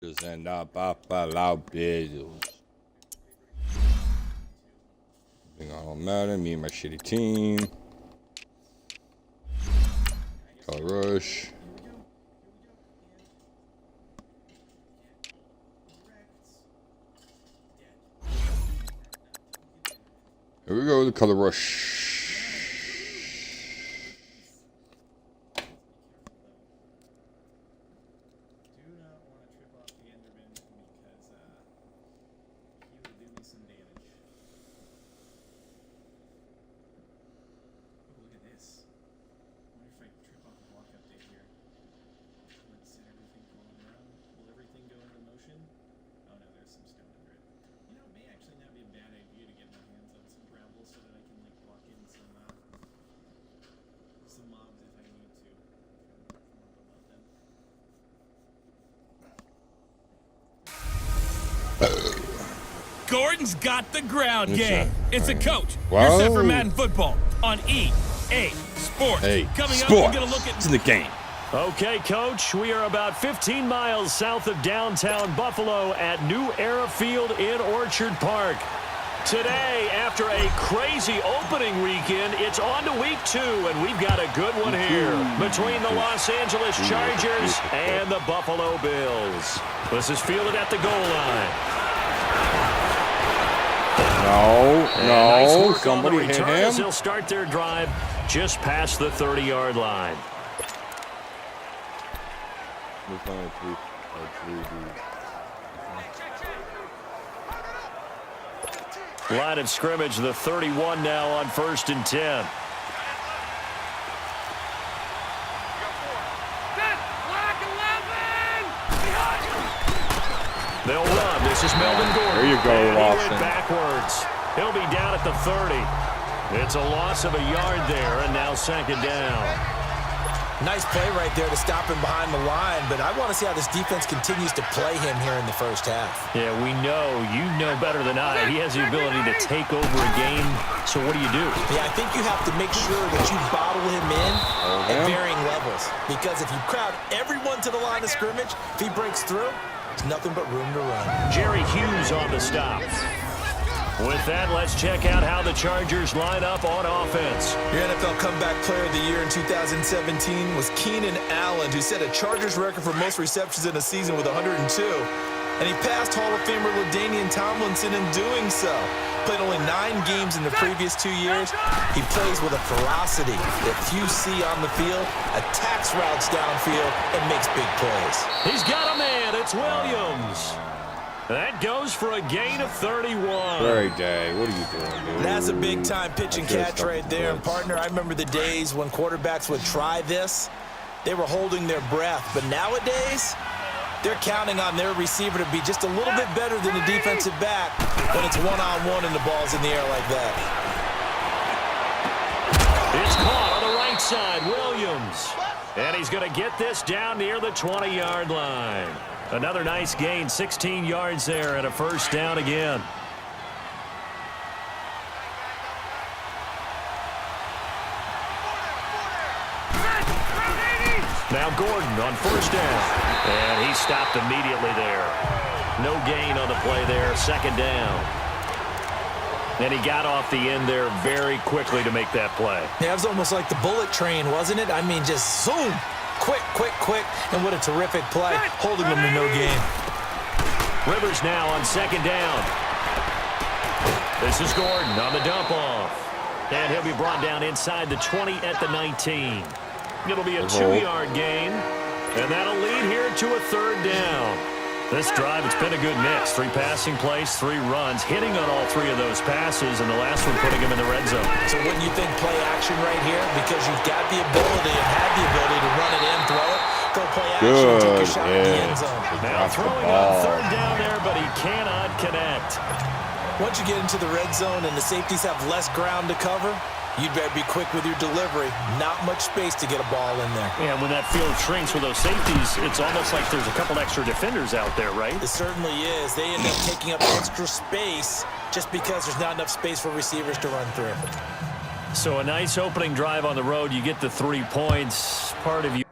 And Buffalo Bills. Nothing on Madden, me and my shitty team. Color rush. Here we go, the color rush. Gordon's got the ground game. It's a coach. Wow. You're set for Madden football on EA Sports. Coming up, we're going to look at the game. Okay, Coach, we are about 15 miles south of downtown Buffalo at New Era Field in Orchard Park. Today, after a crazy opening weekend, it's on to week 2, and we've got a good one here between the Los Angeles Chargers and the Buffalo Bills. This is fielded at the goal line. No, somebody hit him. They'll start their drive just past the 30-yard line. Line of scrimmage, the 31 now on 1st and 10. They'll run. This is Melvin Gordon. There you go, Lawson. He went backwards. He'll be down at the 30. It's a loss of a yard there, and now 2nd down. Nice play right there to stop him behind the line, but I want to see how this defense continues to play him here in the first half. Yeah, we know. You know better than I. He has the ability to take over a game, so what do you do? Yeah, I think you have to make sure that you bottle him in at varying levels, because if you crowd everyone to the line of scrimmage, if he breaks through, there's nothing but room to run. Jerry Hughes on the stop. With that, let's check out how the Chargers line up on offense. Your NFL Comeback Player of the Year in 2017 was Keenan Allen, who set a Chargers record for most receptions in a season with 102. And he passed Hall of Famer LaDainian Tomlinson in doing so. Played only 9 games in the previous 2 years. He plays with a ferocity that few see on the field, attacks routes downfield, and makes big plays. He's got a man. It's Williams. That goes for a gain of 31. Very day. What are you doing, dude? That's a big-time pitch and catch right there. And, partner, I remember the days when quarterbacks would try this. They were holding their breath. But nowadays, they're counting on their receiver to be just a little bit better than the defensive back when it's one-on-one and the ball's in the air like that. It's caught on the right side, Williams. And he's going to get this down near the 20-yard line. Another nice gain, 16 yards there, and a 1st down again. Now Gordon on 1st down. And he stopped immediately there. No gain on the play there, 2nd down. And he got off the end there very quickly to make that play. Yeah, it was almost like the bullet train, wasn't it? I mean, just zoom. Quick, quick, quick, and what a terrific play, holding them to no gain. Rivers now on 2nd down. This is Gordon on the dump-off. And he'll be brought down inside the 20 at the 19. It'll be a 2-yard gain, and that'll lead here to a 3rd down. This drive, it's been a good mix. 3 passing plays, 3 runs, hitting on all 3 of those passes, and the last one putting him in the red zone. So wouldn't you think play action right here? Because you've got the ability and have the ability to run it in, throw it, go play action, and take your shot in the end zone. Now throwing on 3rd down there, but he cannot connect. Once you get into the red zone and the safeties have less ground to cover, you'd better be quick with your delivery. Not much space to get a ball in there. Yeah, when that field shrinks with those safeties, it's almost like there's a couple extra defenders out there, right? It certainly is. They end up taking up extra space just because there's not enough space for receivers to run through. So a nice opening drive on the road. You get the 3 points. Part of you.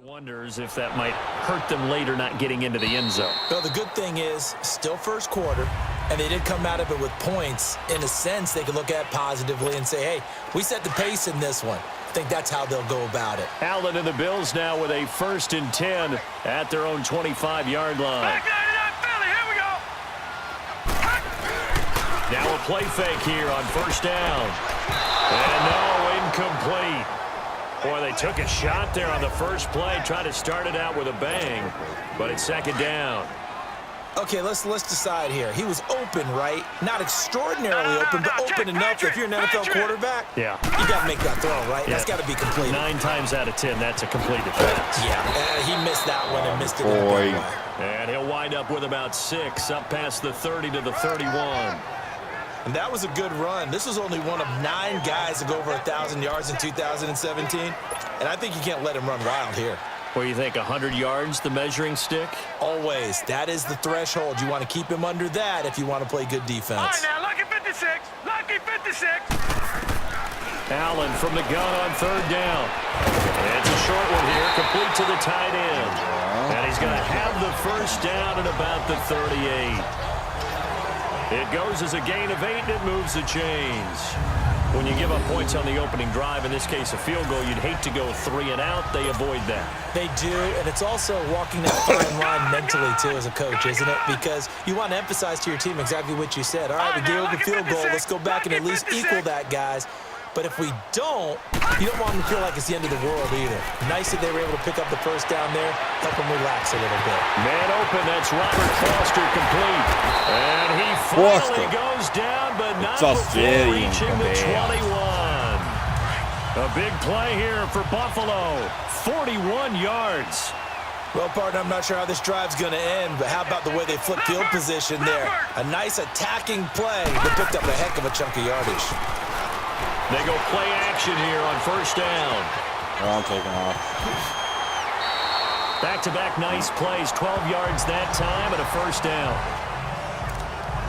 Wonders if that might hurt them later not getting into the end zone. Well, the good thing is, still first quarter, and they did come out of it with points. In a sense, they could look at it positively and say, hey, we set the pace in this one. I think that's how they'll go about it. Allen and the Bills now with a 1st and 10 at their own 25-yard line. Now a play fake here on 1st down. And no, incomplete. Boy, they took a shot there on the first play, tried to start it out with a bang, but it's 2nd down. Okay, let's decide here. He was open, right? Not extraordinarily open, but open enough that if you're an NFL quarterback, yeah, you got to make that throw, right? Yeah. That's got to be completed. 9 times out of 10, that's a completed pass. Yeah, he missed that one and missed it in a big way. And he'll wind up with about 6, up past the 30 to the 31. And that was a good run. This was only one of 9 guys to go over 1,000 yards in 2017. And I think you can't let him run wild here. What do you think, 100 yards, the measuring stick? Always. That is the threshold. You want to keep him under that if you want to play good defense. All right, now, lucky 56. Lucky 56. Allen from the gun on 3rd down. It's a short one here, complete to the tight end. And he's going to have the 1st down at about the 38. It goes as a gain of 8, and it moves the chains. When you give up points on the opening drive, in this case a field goal, you'd hate to go 3 and out. They avoid that. They do, and it's also walking that fine line mentally, too, as a coach, isn't it? Because you want to emphasize to your team exactly what you said. All right, we gave up a field goal. Let's go back and at least equal that, guys. But if we don't, you don't want them to feel like it's the end of the world either. Nice that they were able to pick up the 1st down there, help them relax a little bit. Man open, that's Robert Foster complete. And he finally goes down, but not before reaching the 21. A big play here for Buffalo, 41 yards. Well, partner, I'm not sure how this drive's going to end, but how about the way they flip field position there? A nice attacking play that picked up a heck of a chunk of yardage. They go play action here on 1st down. Well, I'm taking off. Back-to-back nice plays, 12 yards that time and a 1st down.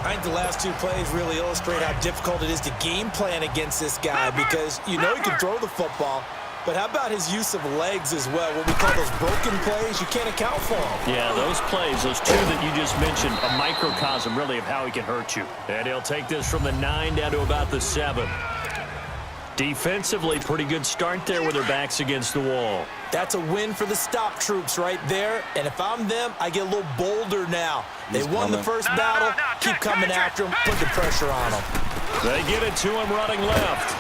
I think the last 2 plays really illustrate how difficult it is to game plan against this guy because you know he can throw the football, but how about his use of legs as well? What we call those broken plays, you can't account for them. Yeah, those plays, those 2 that you just mentioned, a microcosm really of how he can hurt you. And he'll take this from the 9 down to about the 7. Defensively, pretty good start there with their backs against the wall. That's a win for the stop troops right there. And if I'm them, I get a little bolder now. They won the first battle. Keep coming after them. Put the pressure on them. They get it to him running left.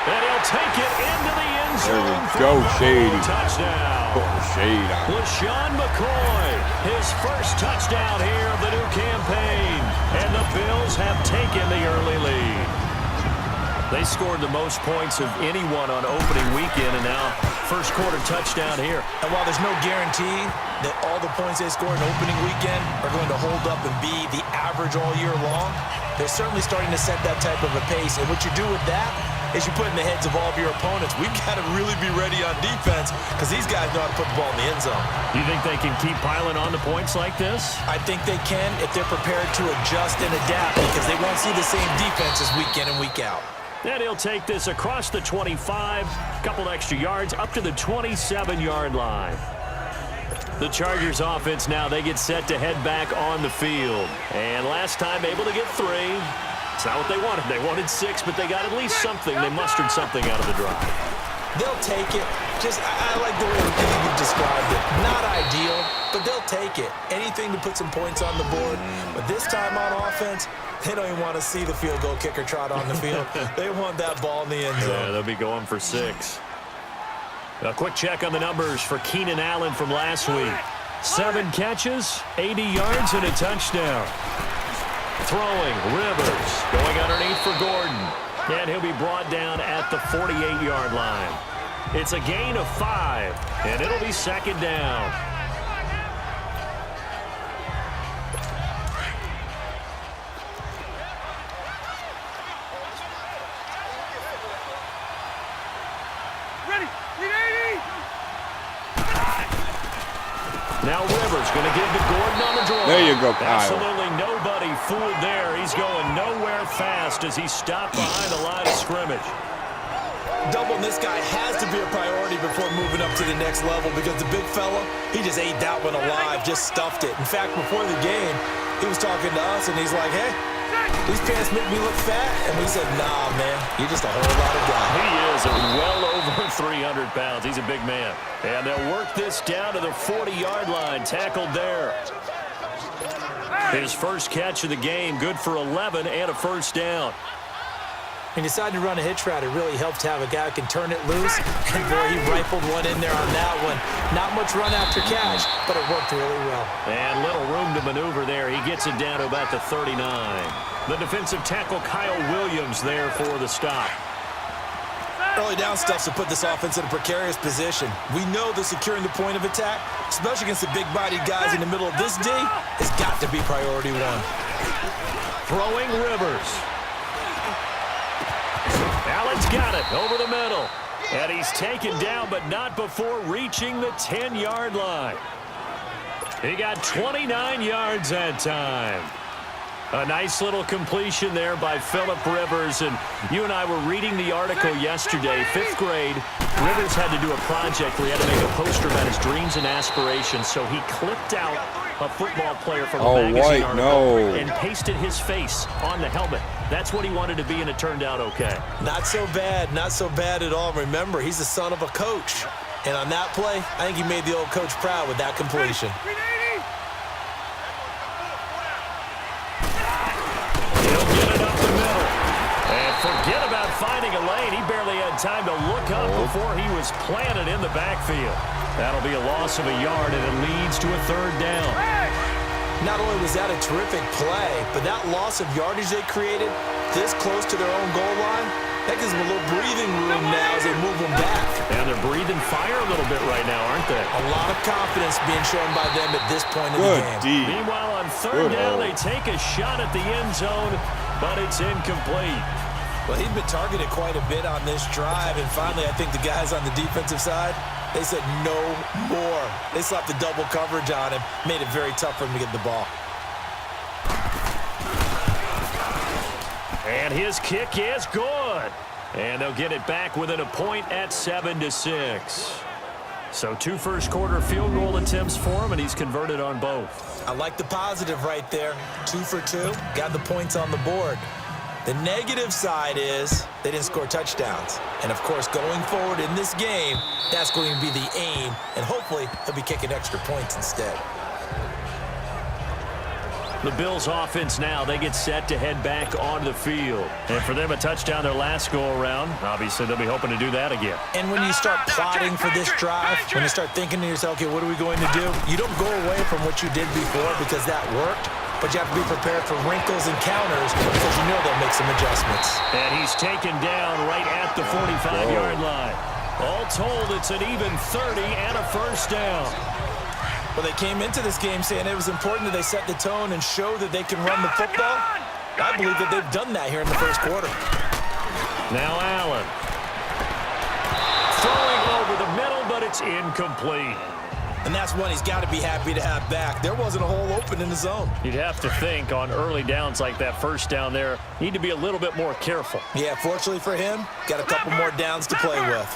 And he'll take it into the end zone. There we go, Shady. Touchdown. Put the shade on. LaShawn McCoy, his first touchdown here of the new campaign. And the Bills have taken the early lead. They scored the most points of anyone on opening weekend, and now first quarter touchdown here. And while there's no guarantee that all the points they score in opening weekend are going to hold up and be the average all year long, they're certainly starting to set that type of a pace. And what you do with that is you put in the heads of all of your opponents, we've got to really be ready on defense because these guys know how to put the ball in the end zone. You think they can keep piling on the points like this? I think they can if they're prepared to adjust and adapt because they won't see the same defenses week in and week out. And he'll take this across the 25, couple extra yards, up to the 27-yard line. The Chargers offense now, they get set to head back on the field. And last time able to get 3. It's not what they wanted. They wanted 6, but they got at least something. They mustered something out of the drive. They'll take it. I like the way you described it. Not ideal, but they'll take it. Anything to put some points on the board. But this time on offense, they don't even want to see the field goal kicker trot on the field. They want that ball in the end zone. Yeah, they'll be going for 6. A quick check on the numbers for Keenan Allen from last week. 7 catches, 80 yards, and a touchdown. Throwing, Rivers, going underneath for Gordon. And he'll be brought down at the 48-yard line. It's a gain of 5, and it'll be 2nd down. Now Rivers going to give to Gordon on the draw. There you go, Kyle. Absolutely nobody fooled there. He's going nowhere fast as he stopped behind the line of scrimmage. doubling this guy has to be a priority before moving up to the next level because the big fella, he just ate that one alive, just stuffed it. In fact, before the game, he was talking to us, and he's like, hey, these pants make me look fat. And we said, nah, man, you're just a whole lot of guy. He is well over 300 pounds. He's a big man. And they'll work this down to the 40-yard line. Tackled there. His first catch of the game, good for 11 and a first down. He decided to run a hitch route. It really helps to have a guy who can turn it loose. And, boy, he rifled one in there on that one. Not much run after catch, but it worked really well. And little room to maneuver there. He gets it down to about the 39. The defensive tackle, Kyle Williams, there for the stop. Early down stuffs to put this offense in a precarious position. We know that securing the point of attack, especially against the big-bodied guys in the middle of this D, has got to be priority one. Throwing Rivers. Allen's got it over the middle. And he's taken down, but not before reaching the 10-yard line. He got 29 yards that time. A nice little completion there by Phillip Rivers. And you and I were reading the article yesterday, 5th grade. Rivers had to do a project where he had to make a poster about his dreams and aspirations. So he clipped out a football player from a magazine article and pasted his face on the helmet. That's what he wanted to be, and it turned out okay. Not so bad at all. Remember, he's the son of a coach. And on that play, I think he made the old coach proud with that completion. Forget about finding a lane. He barely had time to look up before he was planted in the backfield. That'll be a loss of a yard, and it leads to a 3rd down. Not only was that a terrific play, but that loss of yardage they created this close to their own goal line, that gives them a little breathing room now as they move them back. And they're breathing fire a little bit right now, aren't they? A lot of confidence being shown by them at this point in the game. Meanwhile, on 3rd down, they take a shot at the end zone, but it's incomplete. Well, he'd been targeted quite a bit on this drive, and finally I think the guys on the defensive side, they said no more. They slapped the double coverage on him, made it very tough for him to get the ball. And his kick is good. And they'll get it back within a point at 7-6. So 2 first-quarter field goal attempts for him, and he's converted on both. I like the positive right there. 2 for 2, got the points on the board. The negative side is they didn't score touchdowns. And, of course, going forward in this game, that's going to be the aim. And hopefully he'll be kicking extra points instead. The Bills offense now, they get set to head back onto the field. And for them, a touchdown their last go-around. Obviously, they'll be hoping to do that again. And when you start plotting for this drive, when you start thinking to yourself, okay, what are we going to do? You don't go away from what you did before because that worked. But you have to be prepared for wrinkles and counters because you know they'll make some adjustments. And he's taken down right at the 45-yard line. All told, it's an even 30 and a first down. Well, they came into this game saying it was important that they set the tone and show that they can run the football. I believe that they've done that here in the first quarter. Now Allen. Throwing over the middle, but it's incomplete. And that's one he's got to be happy to have back. There wasn't a hole open in the zone. You'd have to think on early downs like that first down there, need to be a little bit more careful. Yeah, fortunately for him, got a couple more downs to play with.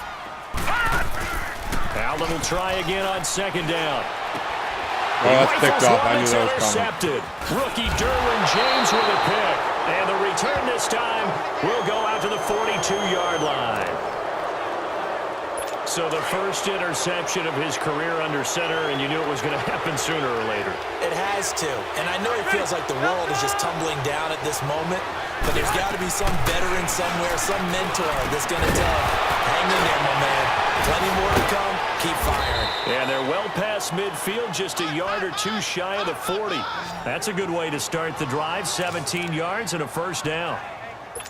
Allen will try again on 2nd down. Oh, that's picked off. I knew that was coming. Rookie Derwin James with a pick. And the return this time will go out to the 42-yard line. So the first interception of his career under center, and you knew it was going to happen sooner or later. It has to. And I know it feels like the world is just tumbling down at this moment, but there's got to be some veteran somewhere, some mentor that's going to tell him, hang in there, my man. Plenty more to come. Keep firing. And they're well past midfield, just a yard or 2 shy of the 40. That's a good way to start the drive, 17 yards and a first down.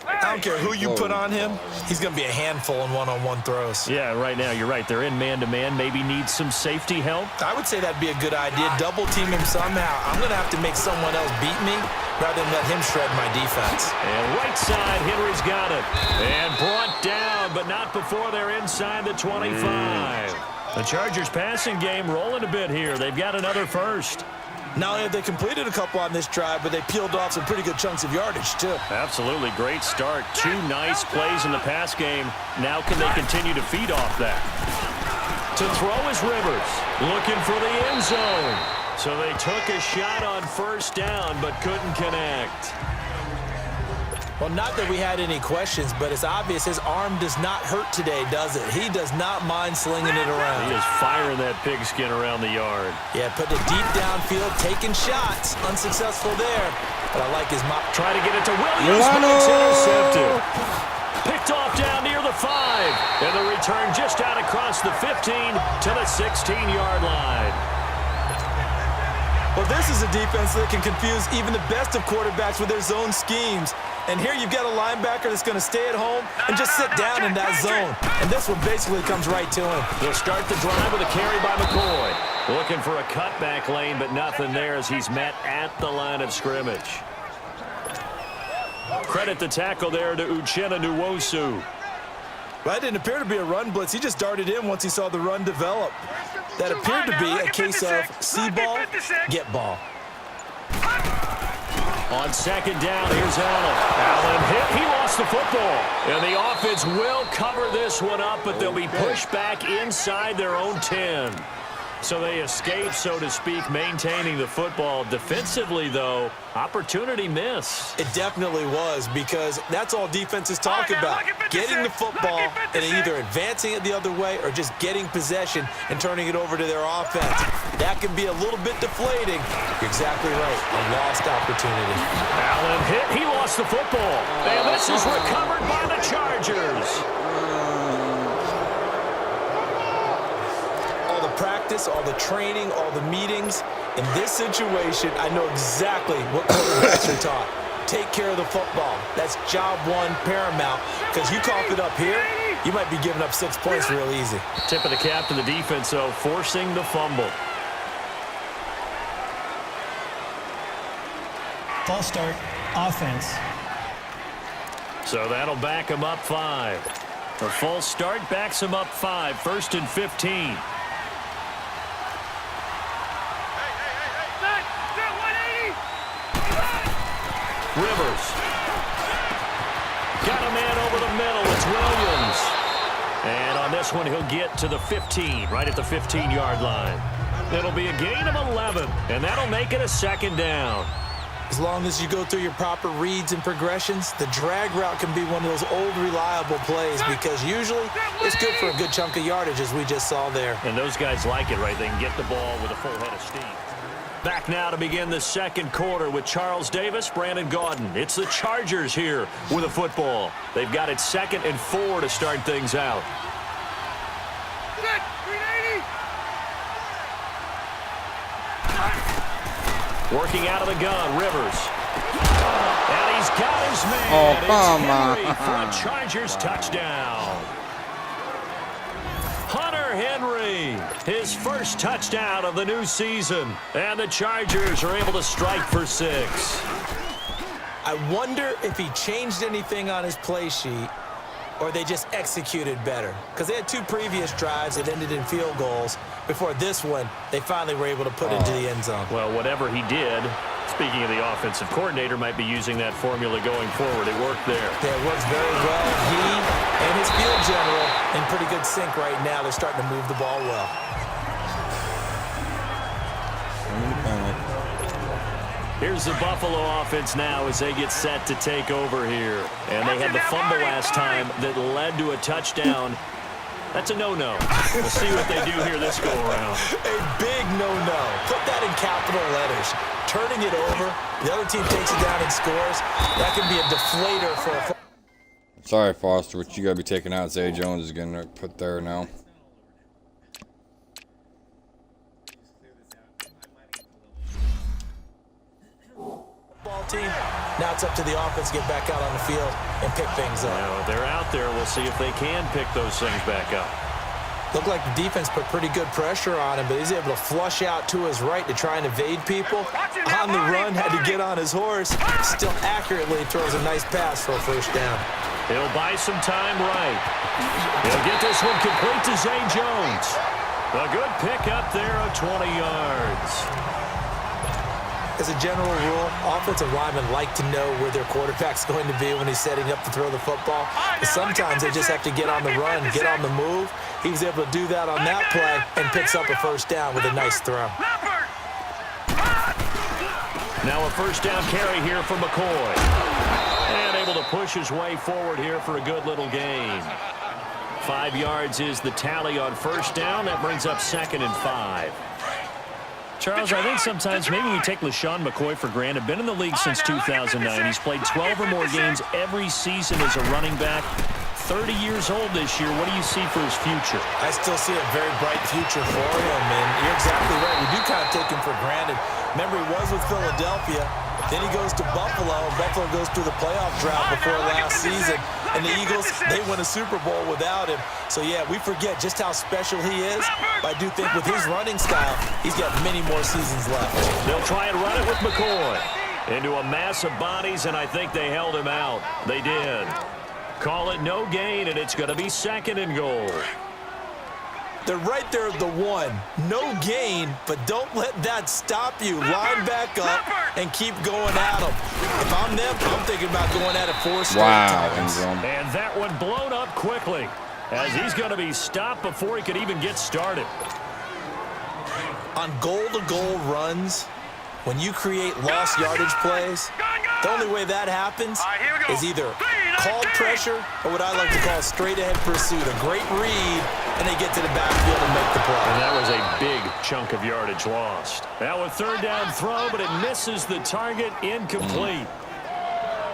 I don't care who you put on him. He's going to be a handful in one-on-one throws. Yeah, right now, you're right. They're in man-to-man. Maybe needs some safety help. I would say that'd be a good idea. Double team him somehow. I'm going to have to make someone else beat me rather than let him shred my defense. And right side, Henry's got it. And brought down, but not before they're inside the 25. The Chargers passing game rolling a bit here. They've got another first. Not only have they completed a couple on this drive, but they peeled off some pretty good chunks of yardage, too. Absolutely great start. 2 nice plays in the pass game. Now can they continue to feed off that? To throw is Rivers, looking for the end zone. So they took a shot on first down, but couldn't connect. Well, not that we had any questions, but it's obvious his arm does not hurt today, does it? He does not mind slinging it around. He is firing that pigskin around the yard. Yeah, putting it deep downfield, taking shots. Unsuccessful there, but I like his mop. Try to get it to Williams, but it's intercepted. Picked off down near the 5. And the return just out across the 15 to the 16-yard line. Well, this is a defense that can confuse even the best of quarterbacks with their zone schemes. And here you've got a linebacker that's going to stay at home and just sit down in that zone. And this one basically comes right to him. They'll start the drive with a carry by McCoy. Looking for a cutback lane, but nothing there as he's met at the line of scrimmage. Credit the tackle there to Uchenna Nwosu. That didn't appear to be a run blitz. He just darted in once he saw the run develop. That appeared to be a case of see ball, get ball. On second down, here's Allen. Allen hit. He lost the football. And the offense will cover this one up, but they'll be pushed back inside their own 10. So they escape, so to speak, maintaining the football. Defensively, though, opportunity miss. It definitely was, because that's all defenses talk about. Getting the football and either advancing it the other way or just getting possession and turning it over to their offense. That can be a little bit deflating. You're exactly right. A lost opportunity. Allen hit. He lost the football. And this is recovered by the Chargers. Practice, all the training, all the meetings. In this situation, I know exactly what quarterbacks are taught. Take care of the football. That's job one, paramount, because you cough it up here, you might be giving up 6 points real easy. Tip of the cap to the defense, though, forcing the fumble. False start, offense. So that'll back him up 5. A false start backs him up 5, 1st and 15. Rivers. Got a man over the middle. It's Williams. And on this one, he'll get to the 15, right at the 15-yard line. It'll be a gain of 11, and that'll make it a second down. As long as you go through your proper reads and progressions, the drag route can be one of those old reliable plays, because usually it's good for a good chunk of yardage, as we just saw there. And those guys like it, right? They can get the ball with a full head of steam. Back now to begin the second quarter with Charles Davis, Brandon Gaudin. It's the Chargers here with a football. They've got it 2nd and 4 to start things out. Working out of the gun, Rivers. And he's got his man. Oh, come Henry for a Chargers touchdown. Hunter Henry, his first touchdown of the new season. And the Chargers are able to strike for 6. I wonder if he changed anything on his play sheet, or they just executed better. Because they had 2 previous drives that ended in field goals. Before this one, they finally were able to put into the end zone. Well, whatever he did, speaking of the offensive coordinator, might be using that formula going forward. It worked there. Yeah, it works very well. He and his field general in pretty good sync right now. They're starting to move the ball well. Here's the Buffalo offense now as they get set to take over here. And they had the fumble last time that led to a touchdown. That's a no-no. We'll see what they do here this go-around. A big no-no. Put that in capital letters. Turning it over, the other team takes it down and scores. That can be a deflator for a... Sorry, Foster, but you got to be taken out. Zay Jones is getting put there now. Ball team. Now it's up to the offense to get back out on the field and pick things up. Now, they're out there. We'll see if they can pick those things back up. Looked like the defense put pretty good pressure on him, but he's able to flush out to his right to try and evade people. On the run, had to get on his horse. Still accurately throws a nice pass for a first down. He'll buy some time right. He'll get this one complete to Zay Jones. A good pickup there of 20 yards. as a general rule, offensive linemen like to know where their quarterback's going to be when he's setting up to throw the football. But sometimes they just have to get on the run, get on the move. He was able to do that on that play and picks up a first down with a nice throw. Now a first down carry here for McCoy. And able to push his way forward here for a good little gain. 5 yards is the tally on first down. That brings up 2nd and 5. Charles, I think sometimes maybe we take LeSean McCoy for granted. Been in the league since 2009. He's played 12 or more games every season as a running back. 30 years old this year. What do you see for his future? I still see a very bright future for him, and you're exactly right. We do kind of take him for granted. Remember, he was with Philadelphia. Then he goes to Buffalo. Buffalo goes through the playoff drought before last season. And the Eagles, they win a Super Bowl without him. So, yeah, we forget just how special he is. But I do think with his running style, he's got many more seasons left. They'll try and run it with McCoy. Into a mass of bodies, and I think they held him out. They did. Call it no gain, and it's going to be 2nd and goal. They're right there at the 1. No gain, but don't let that stop you. Line back up and keep going at them. If I'm them, I'm thinking about going at it 4 straight times. And that one blown up quickly as he's going to be stopped before he could even get started. On goal-to-goal runs, when you create lost yardage plays, the only way that happens is either called pressure or what I like to call straight-ahead pursuit. A great read, and they get to the backfield and make the play. And that was a big chunk of yardage lost. Now a 3rd down throw, but it misses the target. Incomplete.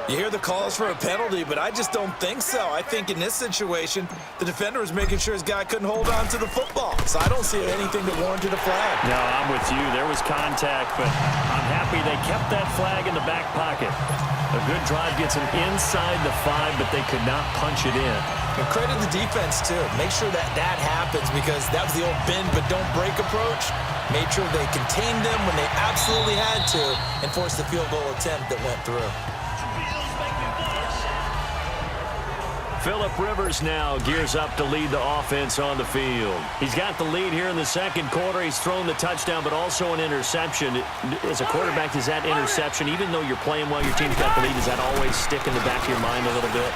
You hear the calls for a penalty, but I just don't think so. I think in this situation, the defender was making sure his guy couldn't hold on to the football. So I don't see anything that warranted a flag. No, I'm with you. There was contact, but I'm happy they kept that flag in the back pocket. A good drive gets them inside the 5, but they could not punch it in. And credit the defense, too. Make sure that happens because that was the old bend but don't break approach. Made sure they contained them when they absolutely had to and forced the field goal attempt that went through. Phillip Rivers now gears up to lead the offense on the field. He's got the lead here in the 2nd quarter. He's thrown the touchdown, but also an interception. As a quarterback, does that interception, even though you're playing well, your team's got the lead, does that always stick in the back of your mind a little bit?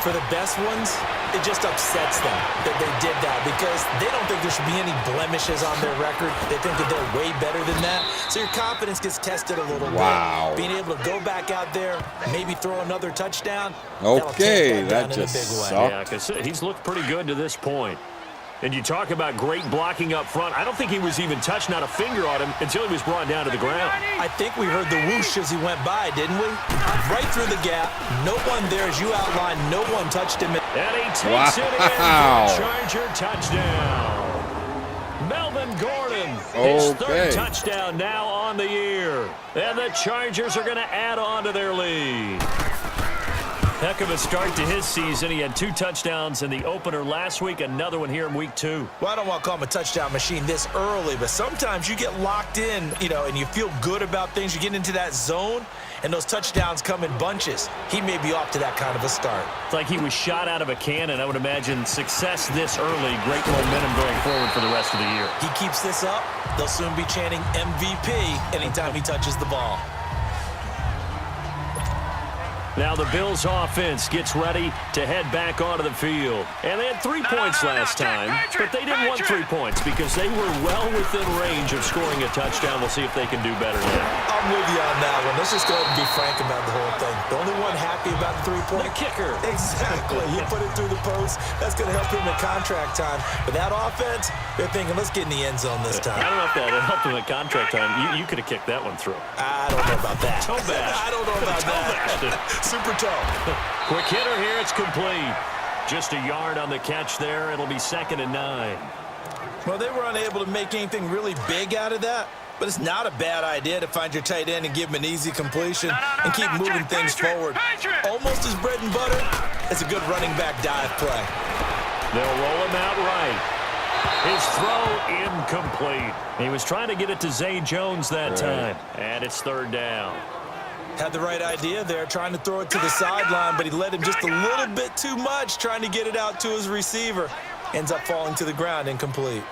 For the best ones, it just upsets them that they did that because they don't think there should be any blemishes on their record. They think that they're way better than that. So your confidence gets tested a little bit. Being able to go back out there, maybe throw another touchdown. Okay, that just sucked. Yeah, because he's looked pretty good to this point. And you talk about great blocking up front. I don't think he was even touched, not a finger on him, until he was brought down to the ground. I think we heard the whoosh as he went by, didn't we? Right through the gap. No one there, as you outlined. No one touched him. And he takes it in for a Charger touchdown. Melvin Gordon, his 3rd touchdown now on the year. And the Chargers are going to add on to their lead. Heck of a start to his season. He had 2 touchdowns in the opener last week, another one here in week 2. Well, I don't want to call him a touchdown machine this early, but sometimes you get locked in, and you feel good about things. You get into that zone, and those touchdowns come in bunches. He may be off to that kind of a start. It's like he was shot out of a cannon. I would imagine success this early, great momentum going forward for the rest of the year. He keeps this up, they'll soon be chanting MVP anytime he touches the ball. Now the Bills offense gets ready to head back onto the field. And they had 3 points last time, but they didn't want 3 points because they were well within range of scoring a touchdown. We'll see if they can do better now. I'm with you on that one. Let's just go ahead and be frank about the whole thing. The only one happy about the 3-point. The kicker. Exactly. You put it through the post. That's going to help him at contract time. But that offense, they're thinking, let's get in the end zone this time. I don't know if that helped him at contract time. You could have kicked that one through. I don't know about that. Toe bash. I don't know about that. Super toe. Quick hitter here. It's complete. Just a yard on the catch there. It'll be 2nd and 9. Well, they were unable to make anything really big out of that. But it's not a bad idea to find your tight end and give him an easy completion and keep moving things forward. Almost as bread and butter as a good running back dive play. They'll roll him out right. His throw incomplete. He was trying to get it to Zay Jones that time. And it's 3rd down. Had the right idea there, trying to throw it to the sideline, but he led him just a little bit too much, trying to get it out to his receiver. Ends up falling to the ground, incomplete.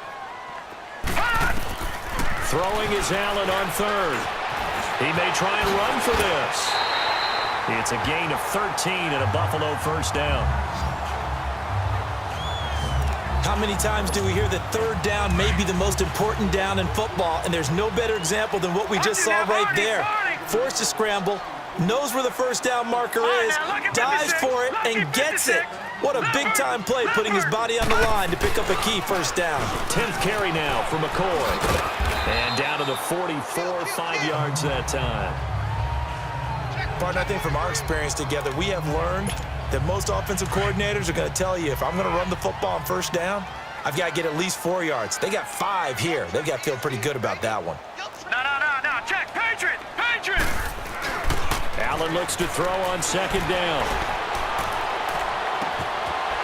Throwing is Allen on 3rd. He may try and run for this. It's a gain of 13 and a Buffalo first down. How many times do we hear that third down may be the most important down in football, and there's no better example than what we just saw right there. Forced to scramble, knows where the first down marker is, dives for it, and gets it. What a big-time play, putting his body on the line to pick up a key first down. 10th carry now for McCoy. And down to the 44, 5 yards that time. Partner, I think from our experience together, we have learned that most offensive coordinators are going to tell you, if I'm going to run the football on first down, I've got to get at least 4 yards. They got 5 here. They've got to feel pretty good about that one. No. Check. Patriot. Allen looks to throw on second down.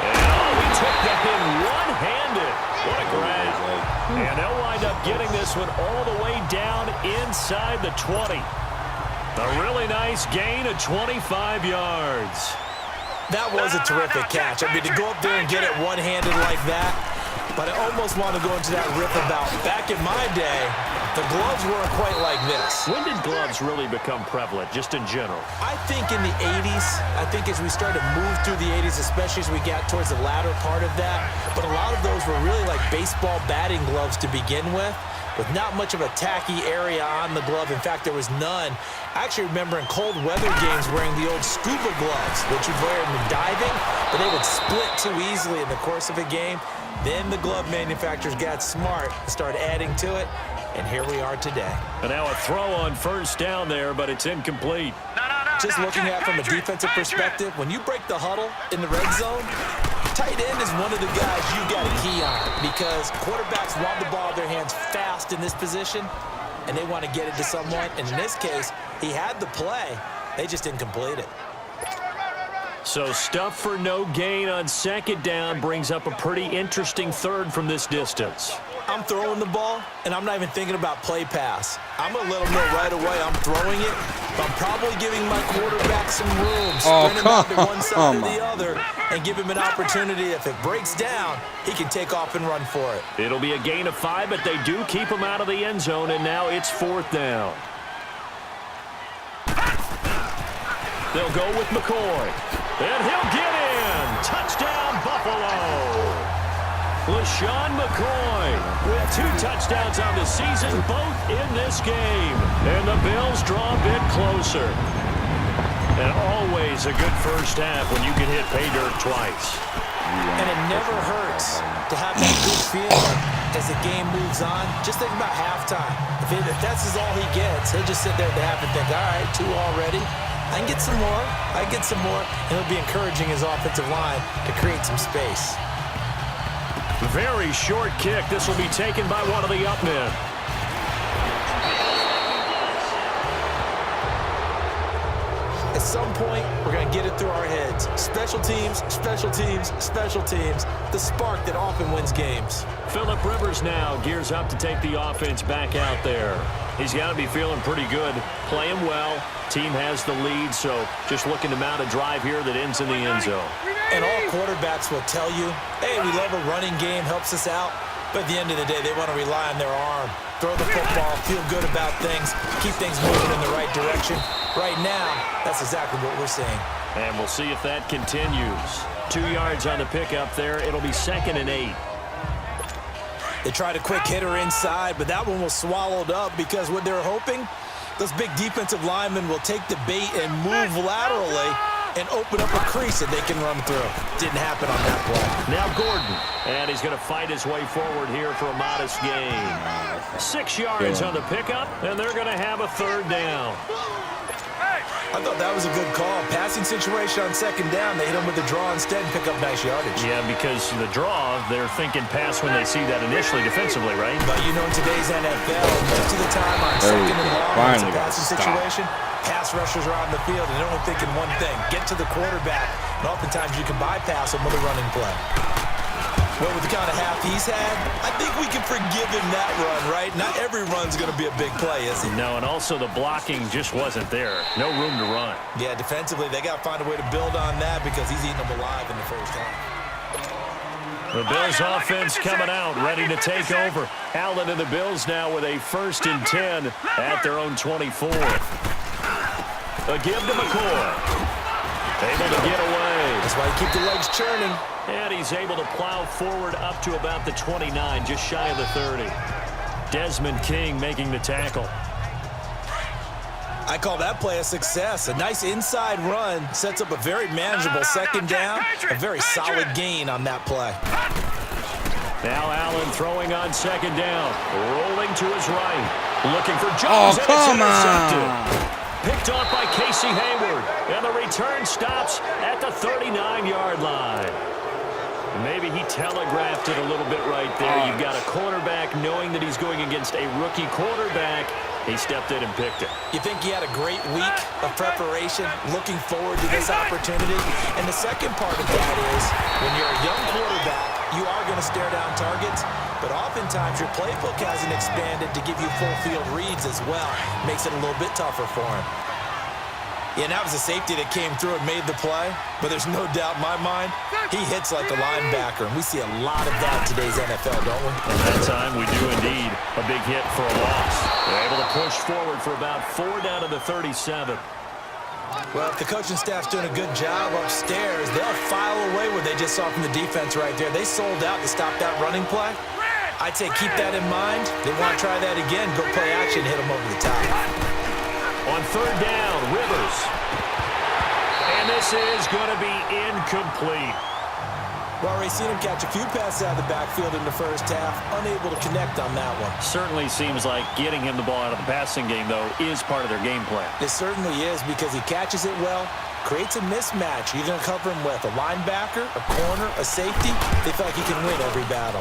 And he took that in one-handed. What a grab. And they'll wind up getting this one all the way down inside the 20. A really nice gain of 25 yards. That was a terrific catch. I mean, to go up there and get it one-handed like that, but I almost want to go into that riff about back in my day, the gloves weren't quite like this. When did gloves really become prevalent, just in general? I think in the 80s, I think as we started to move through the 80s, especially as we got towards the latter part of that, but a lot of those were really like baseball batting gloves to begin with not much of a tacky area on the glove. In fact, there was none. I actually remember in cold weather games wearing the old scuba gloves, which you'd wear in diving, but they would split too easily in the course of a game. Then the glove manufacturers got smart and started adding to it, and here we are today. And now a throw on first down there, but it's incomplete. Just looking at it from a defensive perspective, when you break the huddle in the red zone, tight end is one of the guys you got a key on, because quarterbacks want the ball in their hands fast in this position, and they want to get it to someone. And in this case, he had the play. They just didn't complete it. So stuff for no gain on second down brings up a pretty interesting third from this distance. I'm throwing the ball, and I'm not even thinking about play pass. I'm going to let them know right away I'm throwing it, but I'm probably giving my quarterback some room, sprint him out to one side or the other, and give him an opportunity. If it breaks down, he can take off and run for it. It'll be a gain of 5, but they do keep him out of the end zone, and now it's fourth down. They'll go with McCoy, and he'll get in. Touchdown, Buffalo. LeSean McCoy with 2 touchdowns on the season, both in this game. And the Bills draw a bit closer. And always a good first half when you can hit pay dirt twice. And it never hurts to have that good feeling as the game moves on. Just think about halftime. If that's all he gets, he'll just sit there at the half and think, all right, 2 already. I can get some more. And it'll be encouraging his offensive line to create some space. Very short kick. This will be taken by one of the up men. At some point, we're going to get it through our heads. Special teams, special teams, special teams. The spark that often wins games. Phillip Rivers now gears up to take the offense back out there. He's got to be feeling pretty good. Playing well. Team has the lead, so just looking to mount a drive here that ends in the end zone. And all quarterbacks will tell you, hey, we love a running game, helps us out. But at the end of the day, they want to rely on their arm. Throw the football, feel good about things, keep things moving in the right direction. Right now, that's exactly what we're seeing. And we'll see if that continues. 2 yards on the pickup there. It'll be 2nd and 8. They tried a quick hitter inside, but that one was swallowed up because what they're hoping, those big defensive linemen will take the bait and move laterally and open up a crease that they can run through. Didn't happen on that play. Now Gordon, and he's going to fight his way forward here for a modest gain. 6 yards on the pickup, and they're going to have a third down. I thought that was a good call. Passing situation on second down. They hit him with the draw instead and pick up nice yardage. Yeah, because the draw, they're thinking pass when they see that initially defensively, right? But you know, in today's NFL, most of the time on second and long, it's a passing situation. Pass rushers are on the field, and they're only thinking one thing: get to the quarterback. And oftentimes you can bypass them with a running play. Well, with the kind of half he's had, I think we can forgive him that run, right? Not every run's going to be a big play, is it? No, and also the blocking just wasn't there. No room to run. Yeah, defensively, they got to find a way to build on that because he's eating them alive in the first half. The Bills offense coming out, ready to take over. Allen and the Bills now with a 1st and 10 at their own 24. A give to McCoy. Able to get away. That's why you keep the legs churning. And he's able to plow forward up to about the 29, just shy of the 30. Desmond King making the tackle. I call that play a success. A nice inside run sets up a very manageable 2nd down. A very solid gain on that play. Now Allen throwing on 2nd down. Rolling to his right. Looking for Jones. Oh, come on. Picked off by Casey Hayward. And the return stops at the 39-yard line. Maybe he telegraphed it a little bit right there. You've got a quarterback knowing that he's going against a rookie quarterback. He stepped in and picked it. You think he had a great week of preparation, looking forward to this opportunity? And the second part of that is, when you're a young quarterback, you are going to stare down targets, but oftentimes your playbook hasn't expanded to give you full field reads as well. Makes it a little bit tougher for him. Yeah, and that was a safety that came through and made the play, but there's no doubt in my mind, he hits like a linebacker, and we see a lot of that in today's NFL, don't we? At that time, we do indeed. A big hit for a loss. They're able to push forward for about 4 down to the 37. Well, if the coaching staff's doing a good job upstairs, they'll file away what they just saw from the defense right there. They sold out to stop that running play. I'd say keep that in mind. They want to try that again, go play action, hit them over the top. On 3rd down, Rivers. And this is going to be incomplete. Well, already seen him catch a few passes out of the backfield in the first half, unable to connect on that one. Certainly seems like getting him the ball out of the passing game, though, is part of their game plan. It certainly is, because he catches it well, creates a mismatch. You're going to cover him with a linebacker, a corner, a safety. They feel like he can win every battle.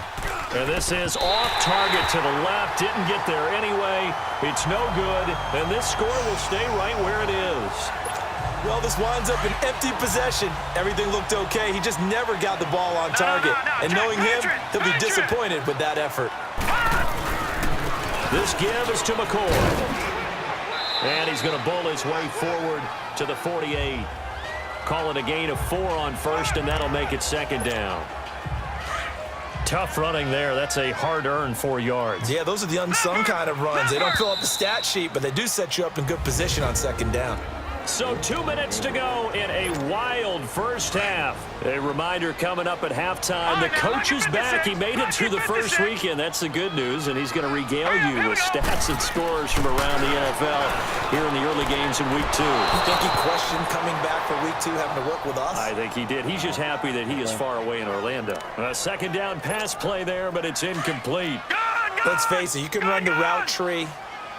And this is off target to the left. Didn't get there anyway. It's no good. And this score will stay right where it is. Well, this winds up an empty possession. Everything looked okay. He just never got the ball on target. And knowing him, he'll be disappointed with that effort. This give is to McCoy. And he's going to bull his way forward to the 48. Call it a gain of 4 on 1st, and that'll make it 2nd down. Tough running there. That's a hard-earned 4 yards. Yeah, those are the unsung kind of runs. They don't fill up the stat sheet, but they do set you up in good position on 2nd down. So 2 minutes to go in a wild first half. A reminder coming up at halftime. The coach is back. He made it through the first weekend. That's the good news, and he's going to regale you with stats and scores from around the NFL here in the early games in Week 2. You think he questioned coming back for Week 2, having to work with us? I think he did. He's just happy that he is far away in Orlando. A 2nd down pass play there, but it's incomplete. Let's face it, you can run the route tree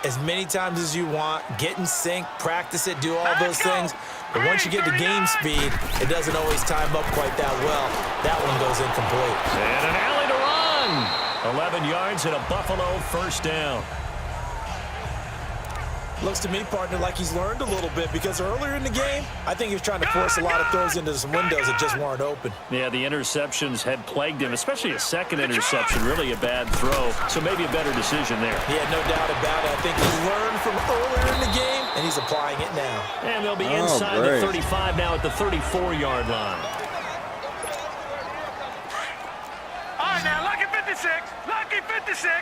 as many times as you want, get in sync, practice it, do all those things. But once you get to game speed, it doesn't always time up quite that well. That one goes incomplete. And an alley to run. 11 yards and a Buffalo 1st down. Looks to me, partner, like he's learned a little bit, because earlier in the game, I think he was trying to force a lot of throws into some windows that just weren't open. Yeah, the interceptions had plagued him, especially a 2nd interception, really a bad throw. So maybe a better decision there. Yeah, no doubt about it. I think he learned from earlier in the game, and he's applying it now. And they'll be inside the 35 now at the 34-yard line. All right, now, lucky 56. Lucky 56.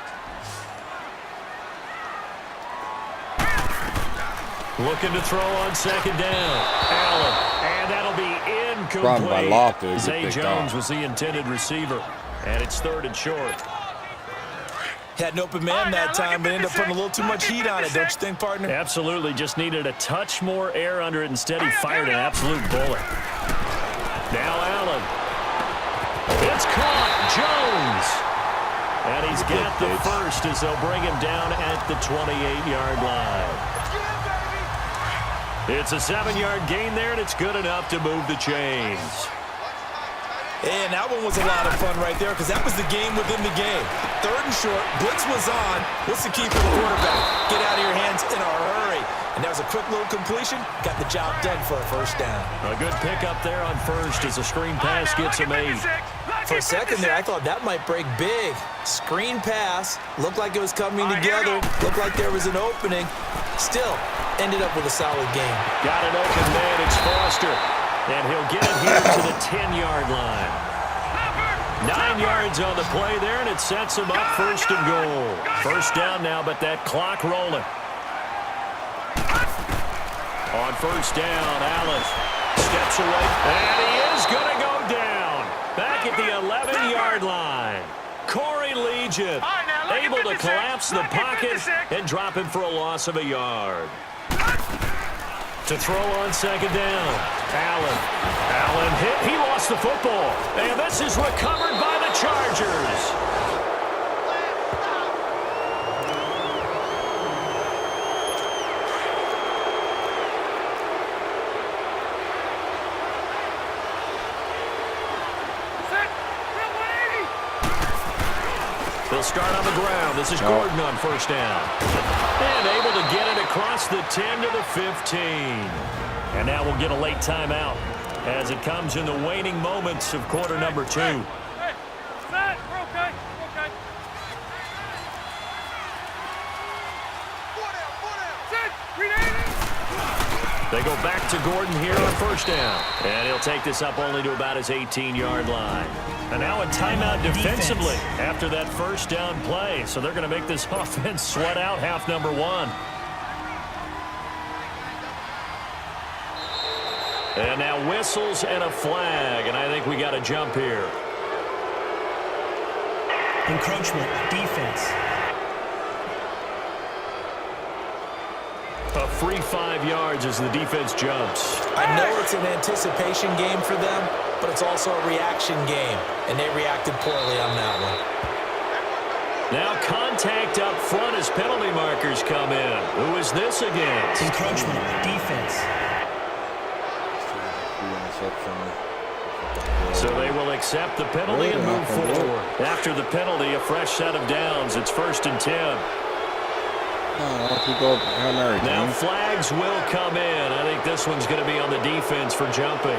Looking to throw on 2nd down. Allen. And that'll be incomplete. Problem by Loftus, Zay picked Jones off. was the intended receiver. And it's 3rd and short. Had an open man that time, but ended up putting a little too much heat on it, don't you think, partner? Absolutely. Just needed a touch more air under it. Instead, he fired an absolute bullet. Now Allen. It's caught. Jones. And he's got the first as they'll bring him down at the 28-yard line. It's a 7-yard gain there, and it's good enough to move the chains. And that one was a lot of fun right there, because that was the game within the game. 3rd and short, blitz was on. What's the key for the quarterback? Get out of your hands in a hurry. And that was a quick little completion. Got the job done for a 1st down. A good pickup there on 1st as a screen pass gets him 8. For a second there, I thought that might break big. Screen pass. Looked like it was coming together. Looked like there was an opening. Still, ended up with a solid game. Got an open man. It's Foster. And he'll get it here to the 10-yard line. 9 yards on the play there, and it sets him up first and goal. First down now, but that clock rolling. On first down, Allen steps away, and he is going to go down. Back at the 11-yard line. Corey Legion able to collapse the pocket and drop him for a loss of a yard. To throw on second down, Allen hit. He lost the football, and this is recovered by the Chargers. They'll start on the ground. This is Gordon on first down. And able to get it across the 10 to the 15. And now we'll get a late timeout as it comes in the waning moments of quarter number 2. Hey, set. We're okay. We're okay. Four down. Set. Rename. They go back to Gordon here on first down. And he'll take this up only to about his 18-yard line. And now a timeout defensively after that first down play. So they're going to make this offense sweat out half number 1. And now whistles and a flag. And I think we got a jump here. Encroachment, defense. A free 5 yards as the defense jumps. I know it's an anticipation game for them, but it's also a reaction game, and they reacted poorly on that one. Now contact up front as penalty markers come in. Who is this against? Encroachment, defense. So they will accept the penalty and move forward. After the penalty, a fresh set of downs. It's 1st and 10. Now flags will come in. I think this one's going to be on the defense for jumping.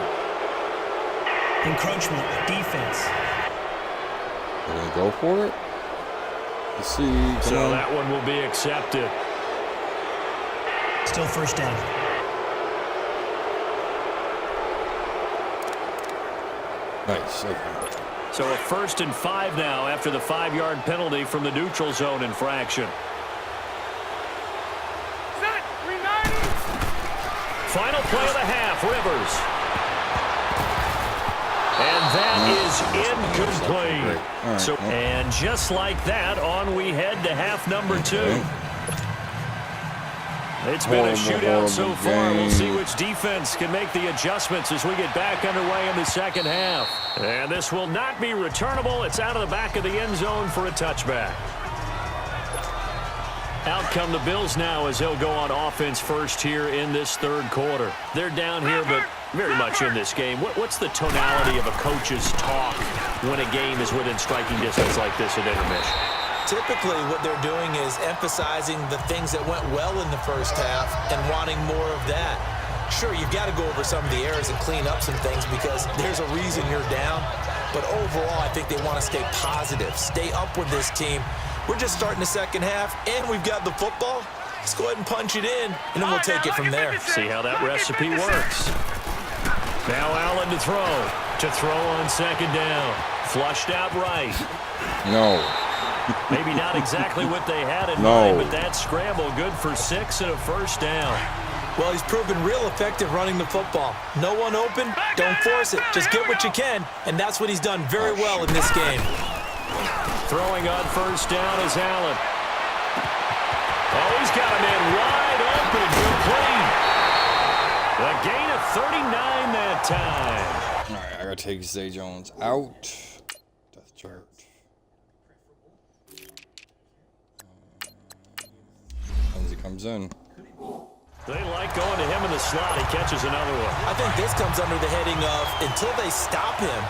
Encroachment, defense. They're going to go for it? Let's see. So that one will be accepted. Still first down. Nice. Okay. So a 1st and 5 now after the 5-yard penalty from the neutral zone infraction. Set. Rename. Final play of the half, Rivers. And that is incomplete. Right. So, and just like that, on we head to half number 2. It's been a shootout so far. We'll see which defense can make the adjustments as we get back underway in the second half. And this will not be returnable. It's out of the back of the end zone for a touchback. Out come the Bills now as they'll go on offense first here in this third quarter. They're down here, but very much in this game. What's the tonality of a coach's talk when a game is within striking distance like this at intermission? Typically, what they're doing is emphasizing the things that went well in the first half and wanting more of that. Sure, you've got to go over some of the errors and clean up some things because there's a reason you're down. But overall, I think they want to stay positive, stay up with this team. We're just starting the second half, and we've got the football. Let's go ahead and punch it in, and then we'll take it from there. See how that recipe works. Now Allen to throw on second down. Flushed out right. No. Maybe not exactly what they had in mind, but that scramble good for 6 and a first down. Well, he's proven real effective running the football. No one open, don't force it. Just get what you can, and that's what he's done very well in this game. Throwing on first down is Allen. Oh, he's got a man wide open, complete. A gain of 39 that time. All right, I got to take Zay Jones out. Death chart. As he comes in. They like going to him in the slot. He catches another one. I think this comes under the heading of until they stop him,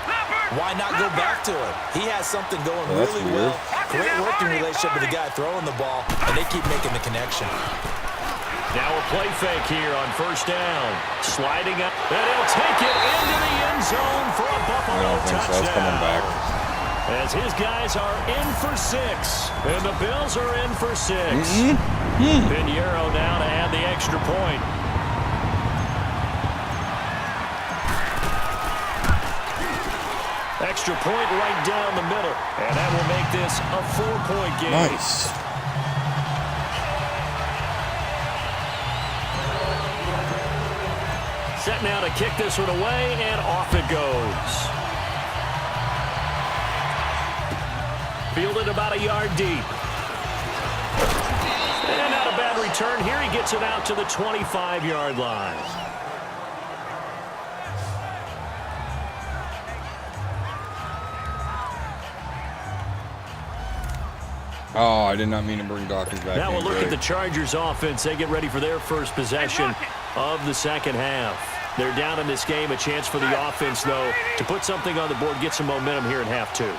why not go back to him? He has something going really well. Great working relationship with the guy throwing the ball, and they keep making the connection. Now a play fake here on first down. Sliding up, and he'll take it into the end zone for a Buffalo touchdown. So. That's coming back. As his guys are in for 6, and the Bills are in for 6. Pinheiro now to add the extra point. extra point right down the middle. And that will make this a 4-point game. Nice. Set now to kick this one away, and off it goes. Fielded about a yard deep. And not a bad return here. He gets it out to the 25-yard line. Oh, I did not mean to bring Dawkins back. Now we'll look at Great. the Chargers offense. They get ready for their first possession of the second half. They're down in this game. A chance for the offense, though, to put something on the board, get some momentum here in half two.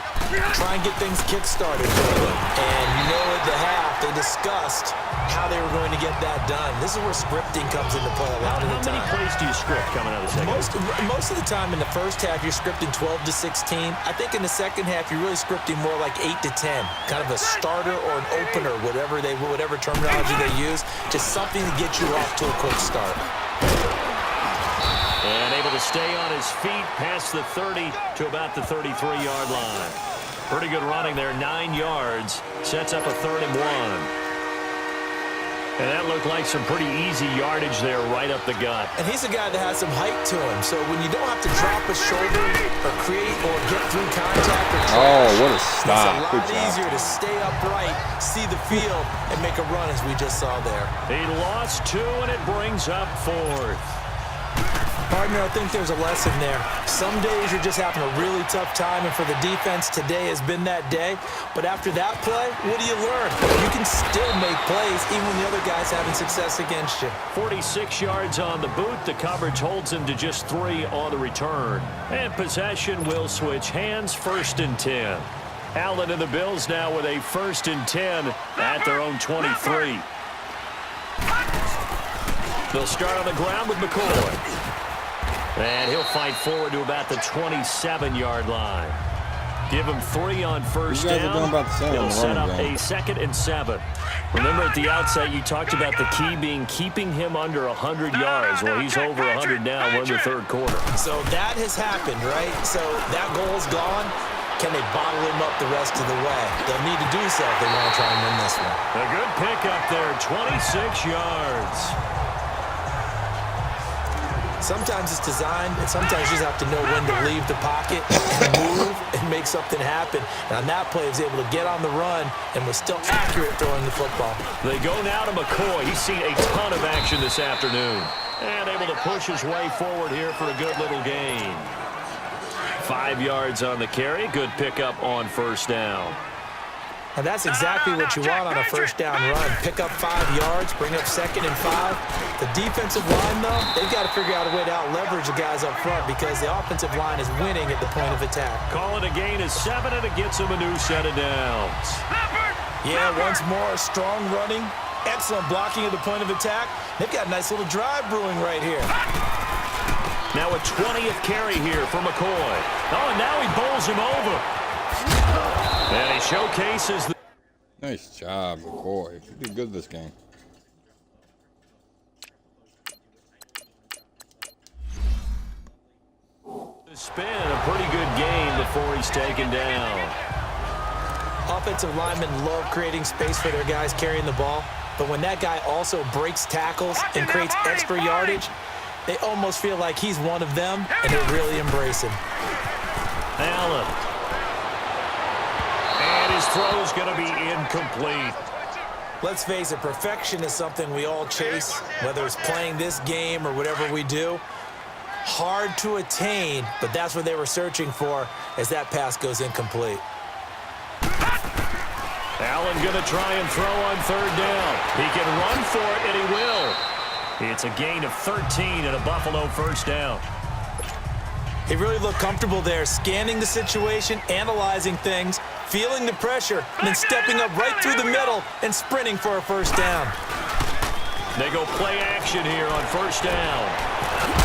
Try and get things kick-started for them. And you know at the half, they discussed how they were going to get that done. This is where scripting comes into play a lot of the How many time. plays do you script coming out of the second? Most of the time in the first half, you're scripting 12 to 16. I think in the second half, you're really scripting more like 8 to 10. Kind of a starter or an opener, whatever terminology they use. Just something to get you off to a quick start. And able to stay on his feet past the 30 to about the 33-yard line. Pretty good running there, 9 yards. Sets up a 3rd and 1. And that looked like some pretty easy yardage there right up the gut. And he's a guy that has some height to him. So when you don't have to drop a shoulder or create or get through contact or Oh, trash, what a it's stop. a lot Good job. easier to stay upright, see the field, and make a run as we just saw there. He lost 2, and it brings up 4th. Partner, I think there's a lesson there. Some days you're just having a really tough time, and for the defense, today has been that day. But after that play, what do you learn? You can still make plays even when the other guy's having success against you. 46 yards on the boot. The coverage holds him to just 3 on the return. And possession will switch hands, 1st and 10. Allen and the Bills now with a 1st and 10 at their own 23. They'll start on the ground with McCoy. And he'll fight forward to about the 27-yard line. Give him 3 on 1st You guys are down. doing about the same on He'll the set up running game. a 2nd and 7. Remember at the outset you talked about the key being keeping him under 100 yards. Well, he's over 100 now. We're in the 3rd quarter. So that has happened, right? So that goal's gone. Can they bottle him up the rest of the way? They'll need to do so if they want to try and win this one. A good pickup there, 26 yards. Sometimes it's designed, and sometimes you just have to know when to leave the pocket and move and make something happen. And on that play, he was able to get on the run and was still accurate throwing the football. They go now to McCoy. He's seen a ton of action this afternoon. And able to push his way forward here for a good little gain. 5 yards on the carry. Good pickup on 1st down. And that's exactly what you want on a 1st down run. Pick up 5 yards, bring up 2nd and 5. The defensive line, though, they've got to figure out a way to out-leverage the guys up front because the offensive line is winning at the point of attack. Call it a gain of 7, and it gets him a new set of downs. Yeah, once more, strong running, excellent blocking at the point of attack. They've got a nice little drive brewing right here. Now a 20th carry here for McCoy. Oh, and now he bowls him over. And he showcases the... Nice job, McCoy. You did good this game. spin. A pretty good game before he's taken down. Offensive linemen love creating space for their guys carrying the ball, but when that guy also breaks tackles and creates extra yardage, they almost feel like he's one of them, and they really embrace him. Allen. And his throw is going to be incomplete. Let's face it, perfection is something we all chase, whether it's playing this game or whatever we do. Hard to attain, but that's what they were searching for as that pass goes incomplete. Allen going to try and throw on third down. He can run for it, and he will. It's a gain of 13 and a Buffalo first down. He really looked comfortable there, scanning the situation, analyzing things, feeling the pressure, and then stepping up right through the middle and sprinting for a first down. They go play action here on first down.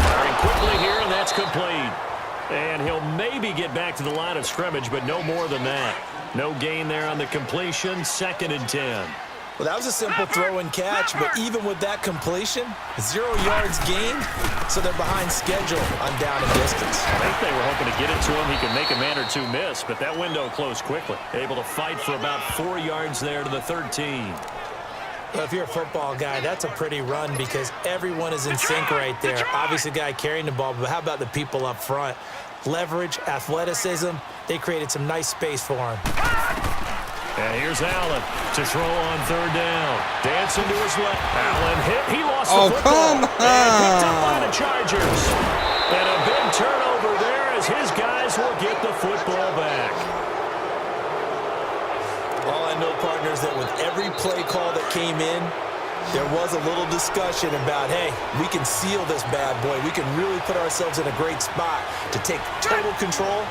Firing quickly here, and that's complete. And he'll maybe get back to the line of scrimmage, but no more than that. No gain there on the completion, 2nd and 10. Well, that was a simple throw and catch, but even with that completion, 0 yards gained, so they're behind schedule on down and distance. I think they were hoping to get it to him. He could make a man or two miss, but that window closed quickly. Able to fight for about 4 yards there to the 13. Well, if you're a football guy, that's a pretty run because everyone is in sync right there. Obviously, the guy carrying the ball, but how about the people up front? Leverage, athleticism, they created some nice space for him. And here's Allen to throw on 3rd down. Dancing to his left. Allen hit. He lost the football. Come And picked up by on. the Chargers. And a big turnover there as his guys will get the football back. All I know, partners, that with every play call that came in, there was a little discussion about, hey, we can seal this bad boy. We can really put ourselves in a great spot to take total control,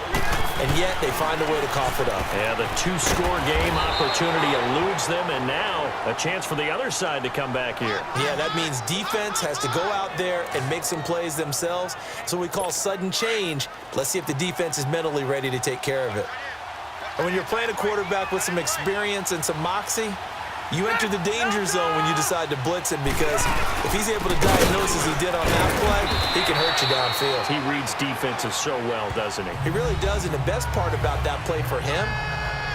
and yet they find a way to cough it up. Yeah, the 2-score game opportunity eludes them, and now a chance for the other side to come back here. Yeah, that means defense has to go out there and make some plays themselves. So we call sudden change. Let's see if the defense is mentally ready to take care of it. And when you're playing a quarterback with some experience and some moxie, you enter the danger zone when you decide to blitz him, because if he's able to diagnose as he did on that play, he can hurt you downfield. He reads defenses so well, doesn't he? He really does, and the best part about that play for him,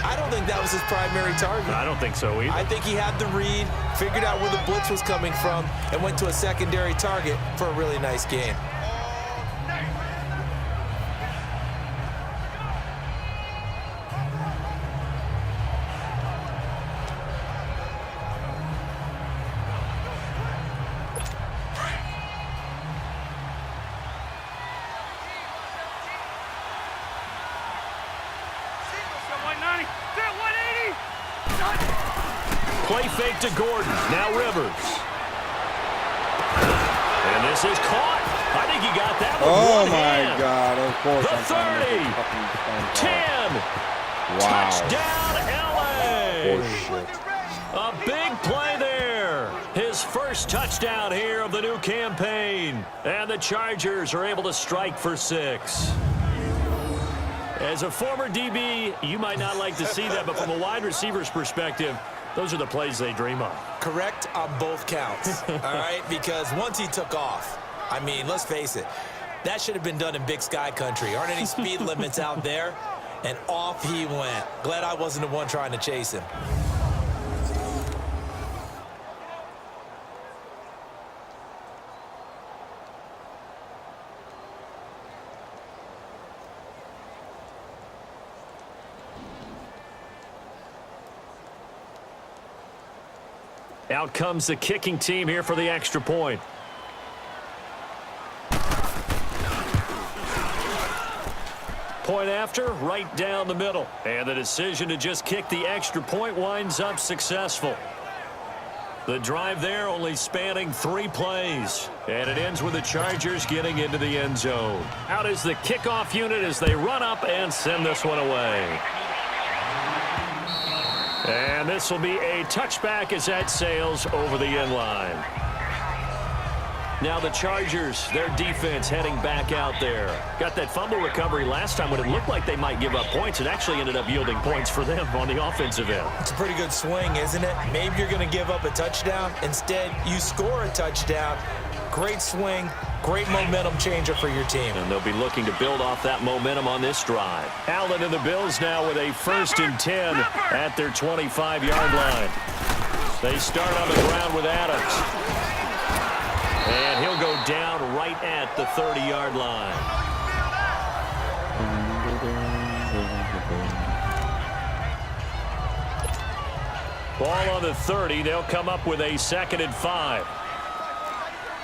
I don't think that was his primary target. I don't think so either. I think he had the read, figured out where the blitz was coming from, and went to a secondary target for a really nice game. Play fake to Gordon. Now Rivers. And this is caught. I think he got that with Oh one my hand. God! Of course. The I'm trying to 30. make a fucking phone call. 10. Wow. Touchdown, LA. Horseshit. A big play there. His first touchdown here of the new campaign. And the Chargers are able to strike for 6. As a former DB, you might not like to see that, but from a wide receiver's perspective, those are the plays they dream of. Correct on both counts, all right? Because once he took off, I mean, let's face it, that should have been done in Big Sky country. Aren't any speed limits out there? And off he went. Glad I wasn't the one trying to chase him. Out comes the kicking team here for the extra point. Point after, right down the middle. And the decision to just kick the extra point winds up successful. The drive there only spanning 3 plays. And it ends with the Chargers getting into the end zone. Out is the kickoff unit as they run up and send this one away. And this will be a touchback as that sails over the end line. Now the Chargers, their defense heading back out there. Got that fumble recovery last time when it looked like they might give up points. It actually ended up yielding points for them on the offensive end. It's a pretty good swing, isn't it? Maybe you're going to give up a touchdown. Instead, you score a touchdown. Great swing, great momentum changer for your team. And they'll be looking to build off that momentum on this drive. Allen and the Bills now with a 1st and 10 at their 25-yard line. They start on the ground with Adams. And he'll go down right at the 30-yard line. Ball on the 30. They'll come up with a 2nd and 5.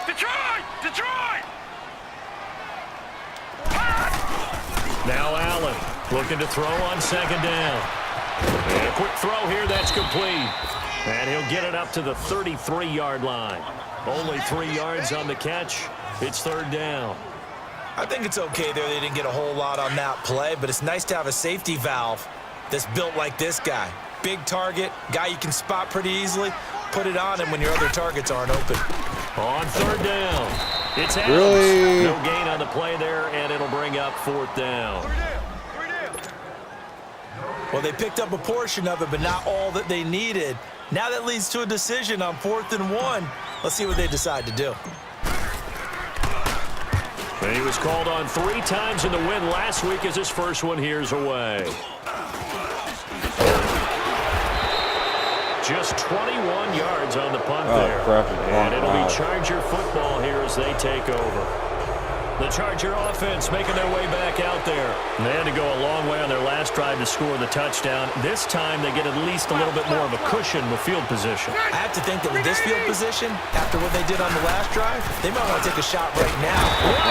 Detroit! Detroit! Now Allen looking to throw on 2nd down. And a quick throw here, that's complete. And he'll get it up to the 33-yard line. Only 3 yards on the catch. It's 3rd down. I think it's okay there. They didn't get a whole lot on that play, but it's nice to have a safety valve that's built like this guy. Big target, guy you can spot pretty easily. Put it on him when your other targets aren't open. On 3rd down, it's Adams. Really? No gain on the play there, and it'll bring up 4th down. Well, they picked up a portion of it, but not all that they needed. Now that leads to a decision on 4th and 1. Let's see what they decide to do. And he was called on 3 times in the win last week as his first one here's away. Just 21 yards on the punt there. Crap, and it'll wow. be Charger football here as they take over. The Charger offense making their way back out there. They had to go a long way on their last drive to score the touchdown. This time they get at least a little bit more of a cushion with field position. I have to think that with this field position, after what they did on the last drive, they might want to take a shot right now.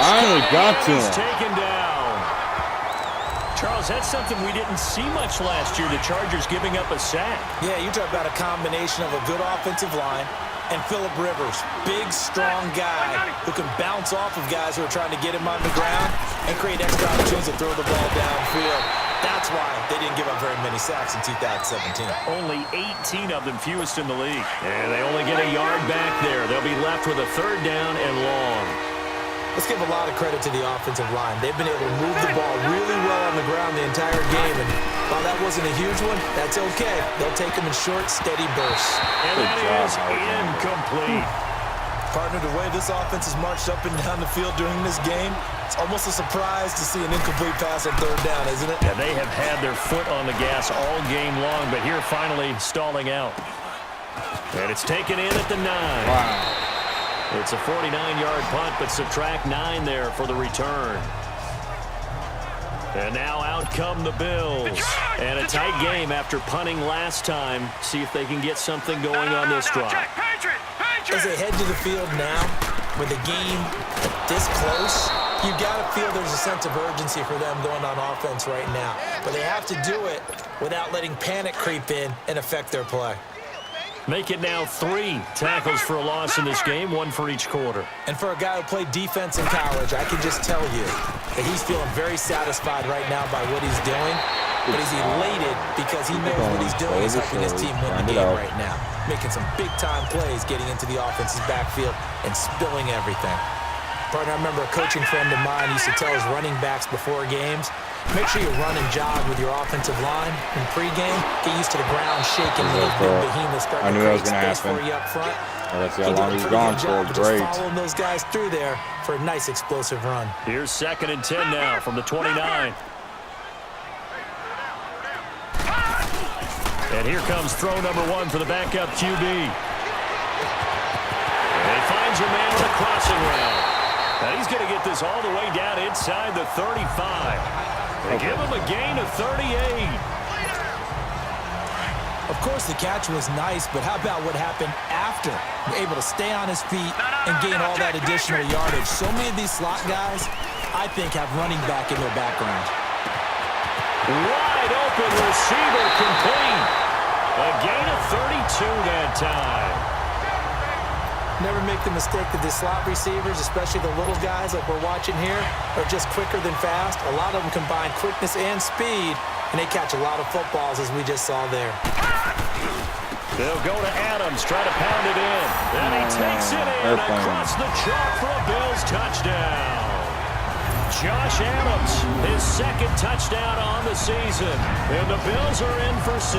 Finally got to He's him. taken down. Charles, that's something we didn't see much last year, the Chargers giving up a sack. Yeah, you talk about a combination of a good offensive line and Phillip Rivers, big, strong guy who can bounce off of guys who are trying to get him on the ground and create extra opportunities to throw the ball downfield. That's why they didn't give up very many sacks in 2017. Only 18 of them, fewest in the league. And they only get a yard back there. They'll be left with a 3rd down and long. Let's give a lot of credit to the offensive line. They've been able to move the ball really well on the ground the entire game. And while that wasn't a huge one, that's okay. They'll take them in short, steady bursts. And that job, is Harden. incomplete. Partner, the way this offense has marched up and down the field during this game, it's almost a surprise to see an incomplete pass on 3rd down, isn't it? Yeah, they have had their foot on the gas all game long, but here finally stalling out. And it's taken in at the 9. Wow. It's a 49-yard punt, but subtract 9 there for the return. And now out come the Bills. And a tight game after punting last time. See if they can get something going on this drive. As they head to the field now, with the game this close, you've got to feel there's a sense of urgency for them going on offense right now. But they have to do it without letting panic creep in and affect their play. Make it now 3 tackles for a loss in this game, 1 for each quarter. And for a guy who played defense in college, I can just tell you that he's feeling very satisfied right now by what he's doing. But he's elated because he knows what he's doing is helping his team win the game right now. Making some big-time plays, getting into the offense's backfield and spilling everything. Partner, I remember a coaching friend of mine used to tell his running backs before games, make sure you run and jog with your offensive line in pregame. Get used to the ground shaking when those big behemoths start to create space for you up front. Let's see how long he's gone for. Great. Just following those guys through there for a nice explosive run. Here's 2nd and 10 now from the 29. And here comes throw number 1 for the backup QB. And he finds a man on the crossing route. And he's going to get this all the way down inside the 35. They give him a gain of 38. Of course, the catch was nice, but how about what happened after? Able to stay on his feet and gain all that additional yardage. So many of these slot guys, I think, have running back in their background. Wide open receiver complete. A gain of 32 that time. Never make the mistake that the slot receivers, especially the little guys like we're watching here, are just quicker than fast. A lot of them combine quickness and speed, and they catch a lot of footballs, as we just saw there. They'll go to Adams, try to pound it in. And he takes it in across the chalk for a Bills touchdown. Josh Adams, his 2nd touchdown on the season. And the Bills are in for 6.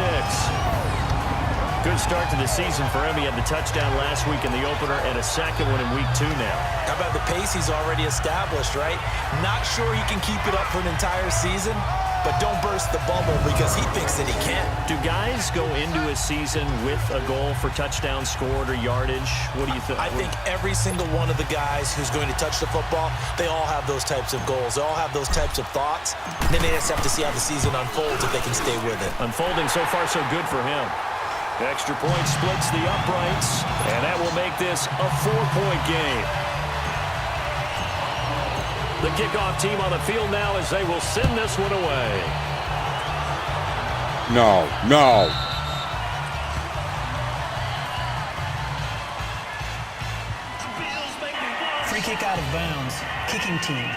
Good start to the season for him. He had the touchdown last week in the opener and a 2nd one in week 2 now. How about the pace he's already established, right? Not sure he can keep it up for an entire season, but don't burst the bubble because he thinks that he can. Do guys go into a season with a goal for touchdown scored or yardage? What do you think? I think every single one of the guys who's going to touch the football, they all have those types of goals. They all have those types of thoughts. And then they just have to see how the season unfolds if they can stay with it. Unfolding so far so good for him. Extra point splits the uprights, and that will make this a 4-point game. The kickoff team on the field now as they will send this one away. No, no. Free kick out of bounds. Kicking team.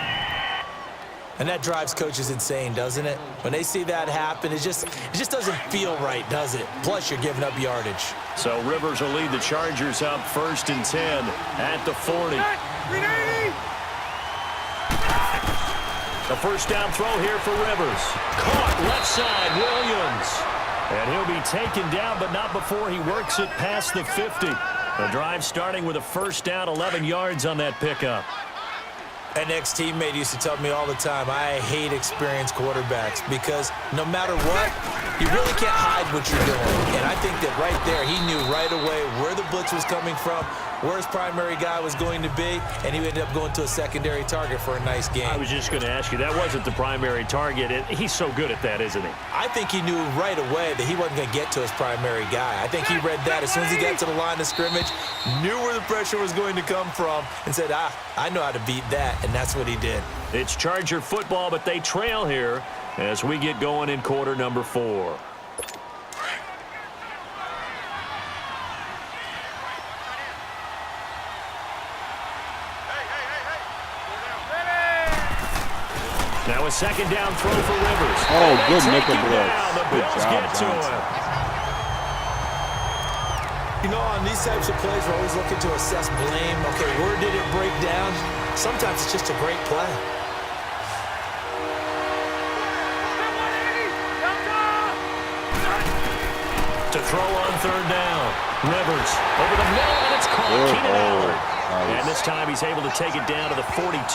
And that drives coaches insane, doesn't it? When they see that happen, it just doesn't feel right, does it? Plus, you're giving up yardage. So Rivers will lead the Chargers up 1st and 10 at the 40. A first down throw here for Rivers. Caught left side, Williams. And he'll be taken down, but not before he works it past the 50. The drive starting with a first down, 11 yards on that pickup. An ex-teammate used to tell me all the time, I hate experienced quarterbacks because no matter what, you really can't hide what you're doing. And I think that right there, he knew right away where the blitz was coming from, where his primary guy was going to be, and he ended up going to a secondary target for a nice game. I was just going to ask you, that wasn't the primary target. He's so good at that, isn't he? I think he knew right away that he wasn't going to get to his primary guy. I think he read that as soon as he got to the line of scrimmage, knew where the pressure was going to come from, and said, I know how to beat that, and that's what he did. It's Charger football, but they trail here as we get going in quarter number 4. Now a second down throw for Rivers. Oh, good nickel Taken blitz. down. The Good Bills job, get to Johnson. him. You know, on these types of plays, we're always looking to assess blame. Okay, where did it break down? Sometimes it's just a great play. To throw on third down. Rivers over the middle, and it's caught. Good Keenan Allen. Nice. And this time he's able to take it down to the 42.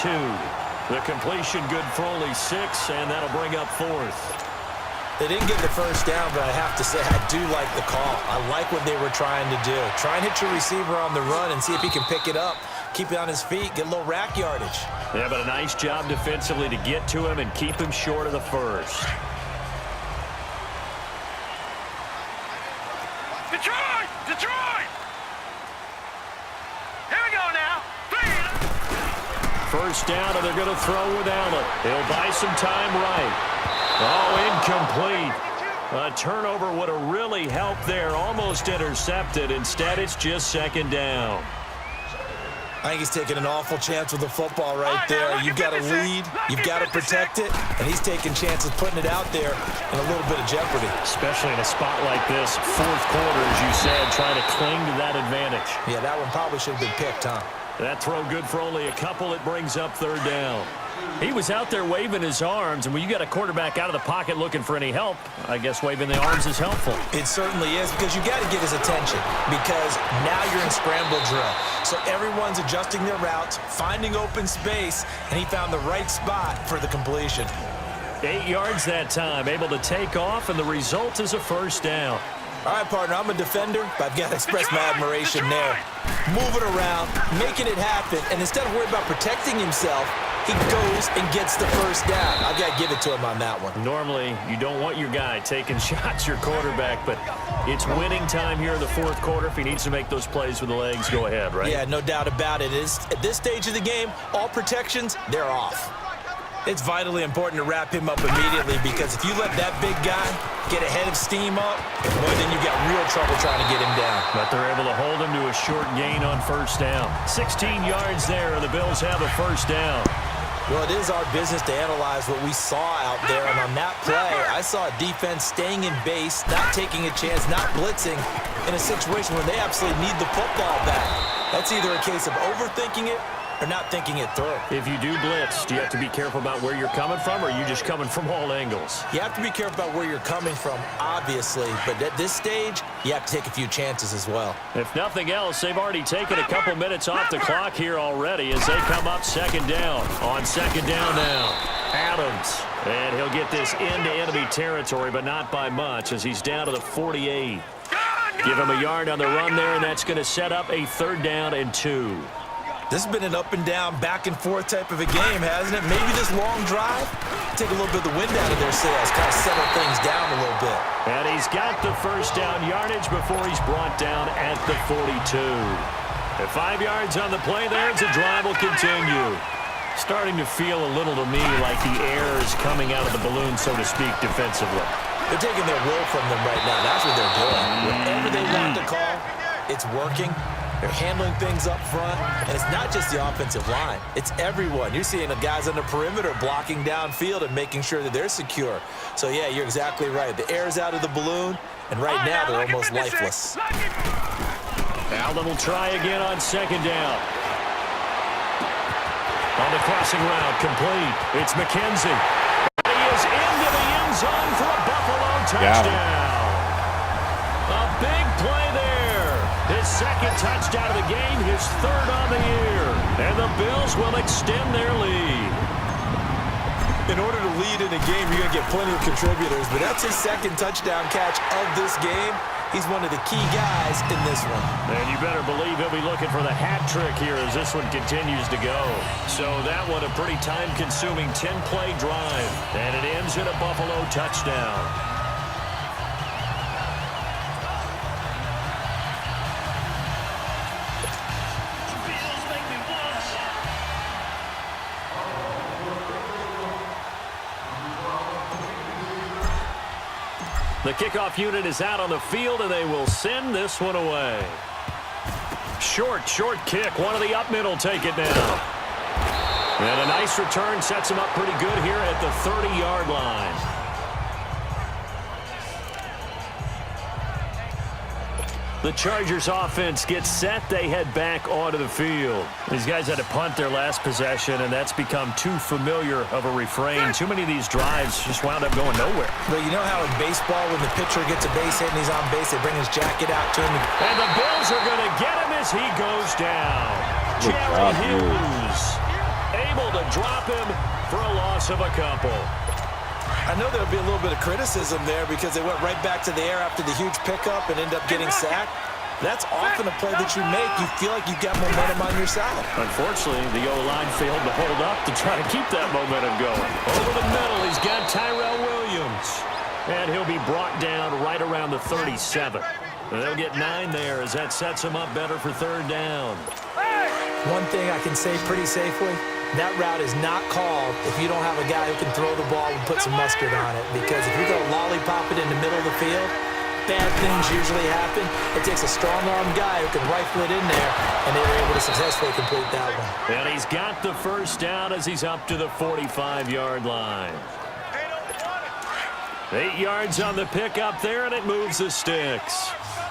The completion good for only 6, and that'll bring up 4th. They didn't get the first down, but I have to say I do like the call. I like what they were trying to do. Try and hit your receiver on the run and see if he can pick it up, keep it on his feet, get a little rack yardage. Yeah, but a nice job defensively to get to him and keep him short of the first. Detroit! Detroit! Here we go now. First down, and they're going to throw with Allen. He'll buy some time right. Oh, incomplete. A turnover would have really helped there. Almost intercepted. Instead, it's just second down. I think he's taking an awful chance with the football right there. You've got to lead. You've got to protect it. And he's taking chances putting it out there in a little bit of jeopardy. Especially in a spot like this, fourth quarter, as you said, trying to cling to that advantage. Yeah, that one probably should have been picked, huh? That throw good for only a couple. It brings up third down. He was out there waving his arms, and when you got a quarterback out of the pocket looking for any help, I guess waving the arms is helpful. It certainly is, because you got to get his attention, because now you're in scramble drill. So everyone's adjusting their routes, finding open space, and he found the right spot for the completion. 8 yards that time, able to take off, and the result is a first down. All right, partner, I'm a defender, but I've got to express my admiration there. Moving around, making it happen, and instead of worrying about protecting himself, he goes and gets the first down. I've got to give it to him on that one. Normally, you don't want your guy taking shots, your quarterback, but it's winning time here in the fourth quarter. If he needs to make those plays with the legs, go ahead, right? Yeah, no doubt about it. At this stage of the game, all protections, they're off. It's vitally important to wrap him up immediately, because if you let that big guy get a head of steam up, boy, then you've got real trouble trying to get him down. But they're able to hold him to a short gain on first down. 16 yards there, and the Bills have a first down. Well, it is our business to analyze what we saw out there, and on that play, I saw a defense staying in base, not taking a chance, not blitzing, in a situation where they absolutely need the football back. That's either a case of overthinking it or not thinking it through. If you do blitz, do you have to be careful about where you're coming from, or are you just coming from all angles? You have to be careful about where you're coming from, obviously, but at this stage, you have to take a few chances as well. If nothing else, they've already taken a couple minutes off the clock here already as they come up second down. On second down now, Adams. And he'll get this into enemy territory, but not by much, as he's down to the 48. Give him a yard on the run there, and that's going to set up a third down and 2. This has been an up and down, back and forth type of a game, hasn't it? Maybe this long drive, take a little bit of the wind out of their sails, kind of settle things down a little bit. And he's got the first down yardage before he's brought down at the 42. At 5 yards on the play there, the drive will continue. Starting to feel a little to me like the air is coming out of the balloon, so to speak, defensively. They're taking their will from them right now. That's what they're doing. Whatever they want to call, it's working. They're handling things up front, and it's not just the offensive line. It's everyone. You're seeing the guys on the perimeter blocking downfield and making sure that they're secure. So, yeah, you're exactly right. The air's out of the balloon, and right now they're almost lifeless. Allen will try again on second down. On the crossing route, complete. It's McKenzie. He is into the end zone for a Buffalo touchdown. A big play there. His second touchdown of the game, his third on the year. And the Bills will extend their lead. In order to lead in a game, you're going to get plenty of contributors, but that's his second touchdown catch of this game. He's one of the key guys in this one. And you better believe he'll be looking for the hat trick here as this one continues to go. So that one a pretty time-consuming 10-play drive, and it ends in a Buffalo touchdown. The kickoff unit is out on the field, and they will send this one away. Short kick. One of the up middle take it now. And a nice return sets him up pretty good here at the 30-yard line. The Chargers offense gets set. They head back onto the field. These guys had to punt their last possession, and that's become too familiar of a refrain. Too many of these drives just wound up going nowhere. But you know how in baseball, when the pitcher gets a base hit and he's on base, they bring his jacket out to him. And the Bills are going to get him as he goes down. Good Jerry job, Hughes able to drop him for a loss of a couple. I know there'll be a little bit of criticism there because they went right back to the air after the huge pickup and end up getting sacked. That's often a play that you make. You feel like you've got momentum on your side. Unfortunately, the O-line failed to hold up to try to keep that momentum going. Over the middle, he's got Tyrell Williams. And he'll be brought down right around the 37. And they'll get 9 there as that sets him up better for third down. One thing I can say pretty safely, that route is not called if you don't have a guy who can throw the ball and put some mustard on it. Because if you're going to lollipop it in the middle of the field, bad things usually happen. It takes a strong-armed guy who can rifle it in there, and they were able to successfully complete that one. And he's got the first down as he's up to the 45-yard line. 8 yards on the pickup there, and it moves the sticks.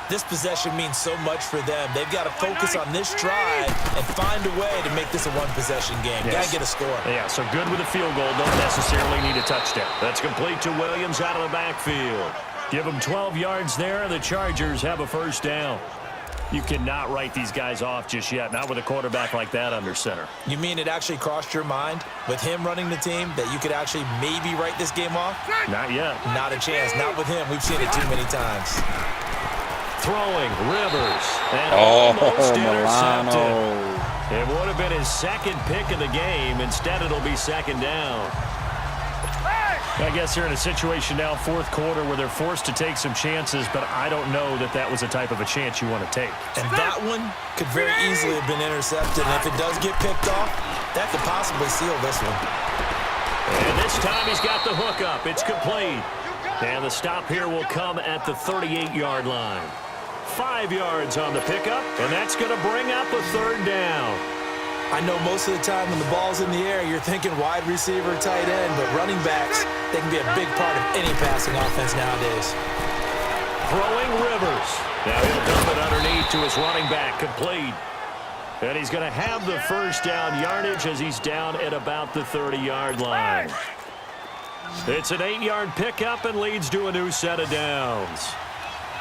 This possession means so much for them. They've got to focus on this drive and find a way to make this a one-possession game. Yes. Got to get a score. Yeah, so good with a field goal. Don't necessarily need a touchdown. That's complete to Williams out of the backfield. Give them 12 yards there, and the Chargers have a first down. You cannot write these guys off just yet, not with a quarterback like that under center. You mean it actually crossed your mind with him running the team that you could actually maybe write this game off? Not yet. Not a chance. Not with him. We've seen it too many times. Throwing, Rivers. And Oh, almost intercepted. Milano. It would have been his second pick of the game. Instead, it'll be second down. I guess they're in a situation now, fourth quarter, where they're forced to take some chances, but I don't know that that was the type of a chance you want to take. And that one could very easily have been intercepted. And if it does get picked off, that could possibly seal this one. And this time he's got the hook up. It's complete. And the stop here will come at the 38-yard line. 5 yards on the pickup, and that's going to bring up a third down. I know most of the time when the ball's in the air, you're thinking wide receiver, tight end, but running backs, they can be a big part of any passing offense nowadays. Throwing Rivers. Now he'll dump it underneath to his running back, complete. And he's going to have the first down yardage as he's down at about the 30-yard line. It's an 8-yard pickup and leads to a new set of downs.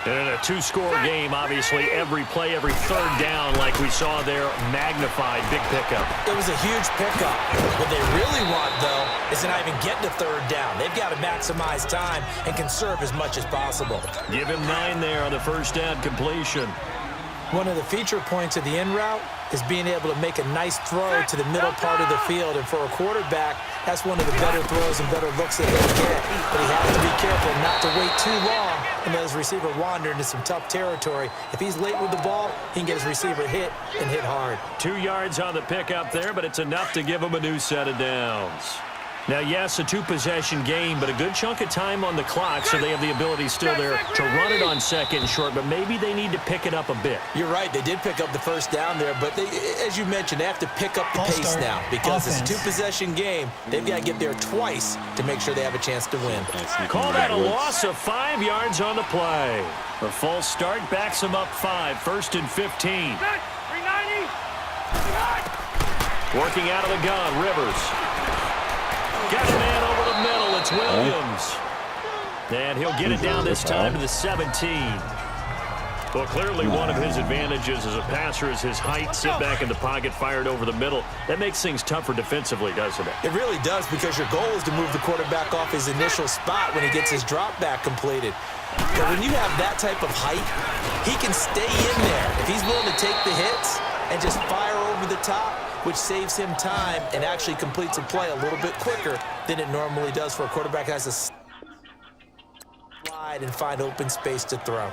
And in a two-score game, obviously, every play, every third down, like we saw there, magnified, big pickup. It was a huge pickup. What they really want, though, is to not even get to third down. They've got to maximize time and conserve as much as possible. Give him 9 there on the first down completion. One of the feature points of the in route is being able to make a nice throw to the middle part of the field. And for a quarterback, that's one of the better throws and better looks that they get. But he has to be careful not to wait too long and let his receiver wander into some tough territory. If he's late with the ball, he can get his receiver hit and hit hard. 2 yards on the pickup there, but it's enough to give him a new set of downs. Now, yes, a two-possession game, but a good chunk of time on the clock, so they have the ability still there to run it on second and short, but maybe they need to pick it up a bit. You're right. They did pick up the first down there, but they, as you mentioned, they have to pick up the pace now because it's a two-possession game. They've got to get there twice to make sure they have a chance to win. Call that a loss of 5 yards on the play. The false start backs them up 5, 1st and 15. 390. Working out of the gun, Rivers. Got a man over the middle. It's Williams. And he'll get it down this time to the 17. Well, clearly one of his advantages as a passer is his height. Sit back in the pocket, fired over the middle. That makes things tougher defensively, doesn't it? It really does, because your goal is to move the quarterback off his initial spot when he gets his drop back completed. But when you have that type of height, he can stay in there. If he's willing to take the hits and just fire over the top, which saves him time and actually completes a play a little bit quicker than it normally does for a quarterback that has to slide and find open space to throw.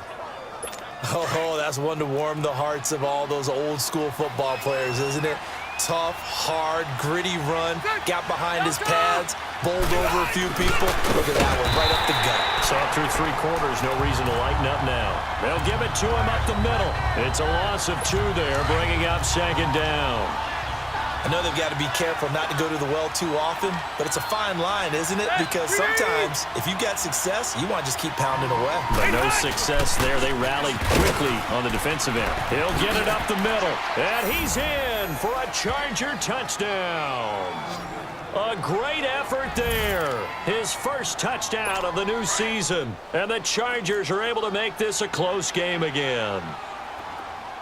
Oh, that's one to warm the hearts of all those old school football players, isn't it? Tough, hard, gritty run, got behind his pads, bowled over a few people. Look at that one, right up the gut. Saw through 3 quarters, no reason to lighten up now. They'll give it to him up the middle. It's a loss of 2 there, bringing up 2nd down. I know they've got to be careful not to go to the well too often, but it's a fine line, isn't it? Because sometimes, if you've got success, you want to just keep pounding away. But no success there. They rallied quickly on the defensive end. He'll get it up the middle. And he's in for a Charger touchdown. A great effort there. His first touchdown of the new season. And the Chargers are able to make this a close game again.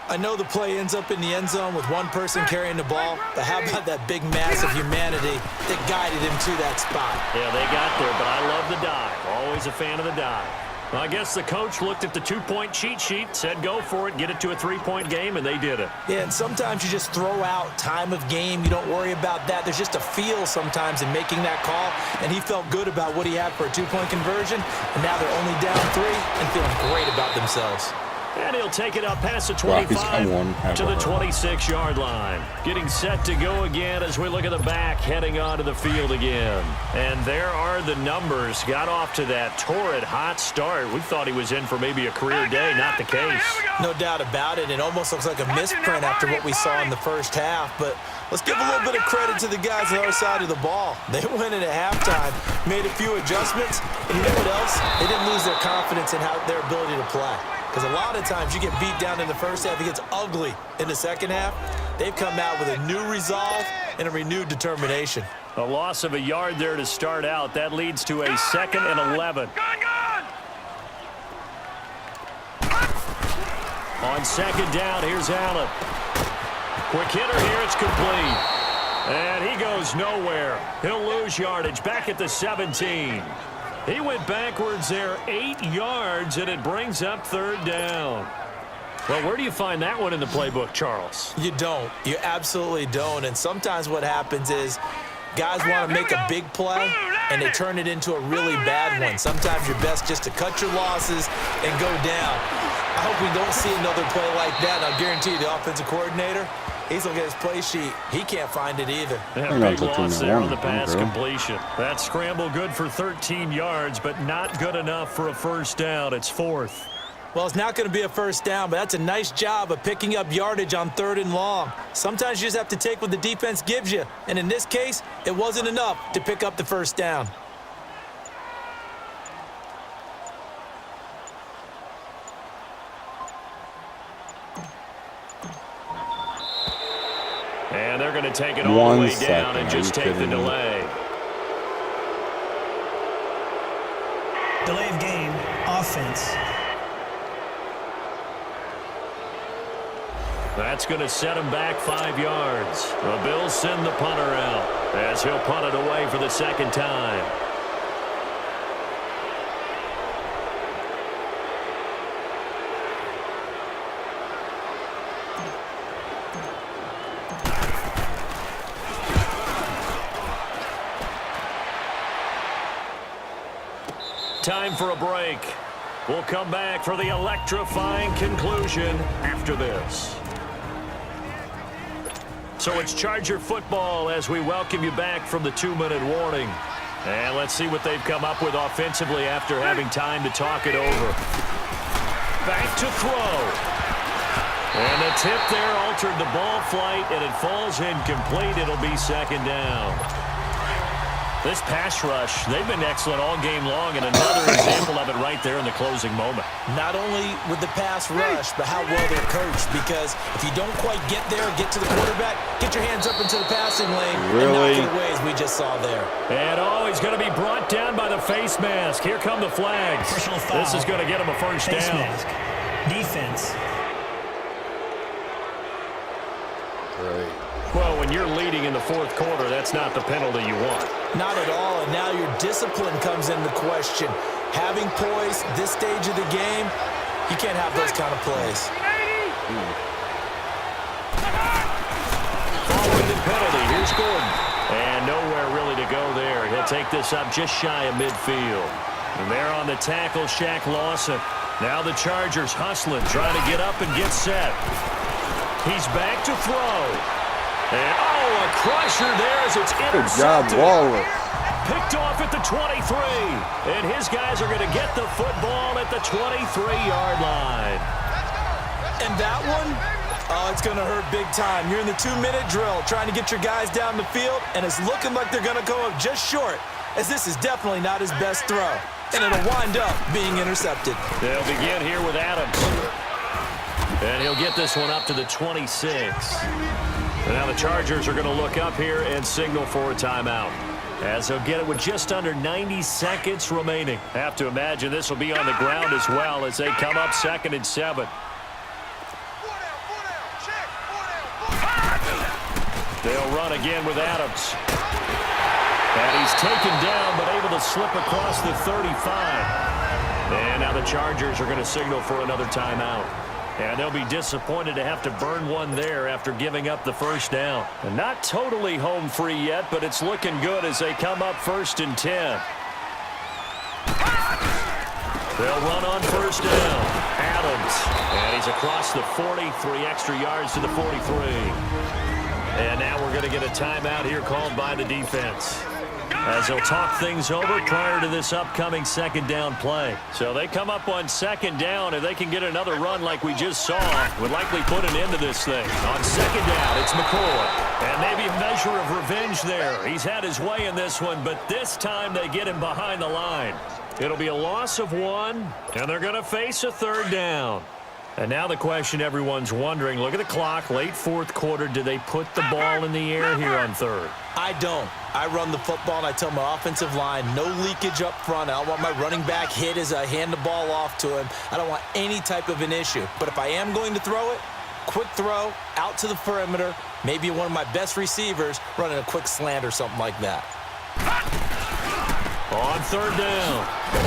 I know the play ends up in the end zone with one person carrying the ball, but how about that big mass of humanity that guided him to that spot? Yeah, they got there, but I love the dive. Always a fan of the dive. Well, I guess the coach looked at the 2-point cheat sheet, said go for it, get it to a 3-point game, and they did it. Yeah, and sometimes you just throw out time of game. You don't worry about that. There's just a feel sometimes in making that call, and he felt good about what he had for a 2-point conversion, and now they're only down 3 and feeling great about themselves. And he'll take it up past the 25 to the 26-yard line. Getting set to go again as we look at the back, heading onto the field again. And there are the numbers. Got off to that torrid hot start. We thought he was in for maybe a career day. Not the case. No doubt about it. It almost looks like a misprint after what we saw in the first half. But let's give a little bit of credit to the guys on the other side of the ball. They went in at halftime, made a few adjustments, and you know what else? They didn't lose their confidence in their ability to play. Because a lot of times you get beat down in the first half, it gets ugly in the second half. They've come out with a new resolve and a renewed determination. A loss of a yard there to start out. That leads to a 2nd and 11. On 2nd down, here's Allen. Quick hitter here, it's complete. And he goes nowhere. He'll lose yardage back at the 17. He went backwards there 8 yards, and it brings up 3rd down. Well, where do you find that one in the playbook, Charles? You don't. You absolutely don't. And sometimes what happens is guys want to make a big play, and they turn it into a really bad one. Sometimes you're best just to cut your losses and go down. I hope we don't see another play like that. And I'll guarantee you the offensive coordinator, he's looking at his play sheet. He can't find it either. Yeah, big loss there on the pass completion. That scramble good for 13 yards, but not good enough for a 1st down. It's 4th. Well, it's not going to be a 1st down, but that's a nice job of picking up yardage on 3rd and long. Sometimes you just have to take what the defense gives you. And in this case, it wasn't enough to pick up the 1st down. And they're going to take it all the way down and just take the delay. Delay of game, offense. That's going to set him back 5 yards. The Bills send the punter out as he'll punt it away for the 2nd time. Time for a break. We'll come back for the electrifying conclusion after this. So it's Charger football as we welcome you back from the 2-minute warning. And let's see what they've come up with offensively after having time to talk it over. Back to throw. And the tip there altered the ball flight, and it falls incomplete. It'll be 2nd down. This pass rush, they've been excellent all game long, and another example of it right there in the closing moment. Not only with the pass rush, but how well they're coached. Because if you don't quite get there, get to the quarterback, get your hands up into the passing lane, and knock it away as we just saw there. And he's going to be brought down by the face mask. Here come the flags. Personal foul. This is going to get him a first Face down. mask. Defense. Great. Well, when you're leading in the fourth quarter, that's not the penalty you want. Not at all, and now your discipline comes into question. Having poise this stage of the game, you can't have those kind of plays. Following the penalty, here's Gordon. And nowhere really to go there. He'll take this up just shy of midfield. And there on the tackle, Shaq Lawson. Now the Chargers hustling, trying to get up and get set. He's back to throw. And, a crusher there as it's Good job, intercepted. Wallace. Picked off at the 23. And his guys are going to get the football at the 23-yard line. And that one, it's going to hurt big time. You're in the 2-minute drill trying to get your guys down the field, and it's looking like they're going to go up just short, as this is definitely not his best throw. And it'll wind up being intercepted. They'll begin here with Adams. And he'll get this one up to the 26. And now the Chargers are going to look up here and signal for a timeout, as they'll get it with just under 90 seconds remaining. Have to imagine this will be on the ground as well as they come up 2nd and 7. They'll run again with Adams. And he's taken down but able to slip across the 35. And now the Chargers are going to signal for another timeout. And they'll be disappointed to have to burn one there after giving up the first down. And not totally home free yet, but it's looking good as they come up 1st and 10. They'll run on first down. Adams. And he's across the 40, 3 extra yards to the 43. And now we're going to get a timeout here called by the defense, as they'll talk things over prior to this upcoming 2nd down play. So they come up on 2nd down. If they can get another run like we just saw, would likely put an end to this thing. On 2nd down, it's McCoy. And maybe a measure of revenge there. He's had his way in this one, but this time they get him behind the line. It'll be a loss of 1, and they're going to face a 3rd down. And now the question everyone's wondering, look at the clock, late 4th quarter, do they put the ball in the air here on 3rd? I don't. I run the football, and I tell my offensive line, no leakage up front. I don't want my running back hit as I hand the ball off to him. I don't want any type of an issue. But if I am going to throw it, quick throw, out to the perimeter, maybe one of my best receivers running a quick slant or something like that. On 3rd down,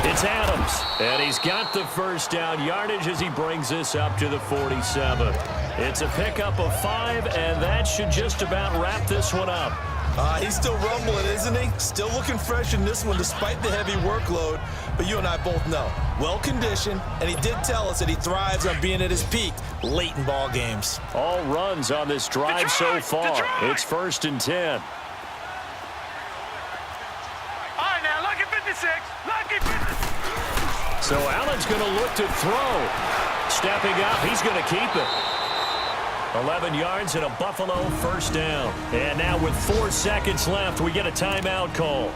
it's Adams, and he's got the first down yardage as he brings this up to the 47. It's a pickup of 5, and that should just about wrap this one up. He's still rumbling, isn't he? Still looking fresh in this one despite the heavy workload. But you and I both know, well-conditioned, and he did tell us that he thrives on being at his peak late in ball games. All runs on this drive so far. It's 1st and 10. So Allen's going to look to throw. Stepping up, he's going to keep it. 11 yards and a Buffalo first down. And now with 4 seconds left, we get a timeout call.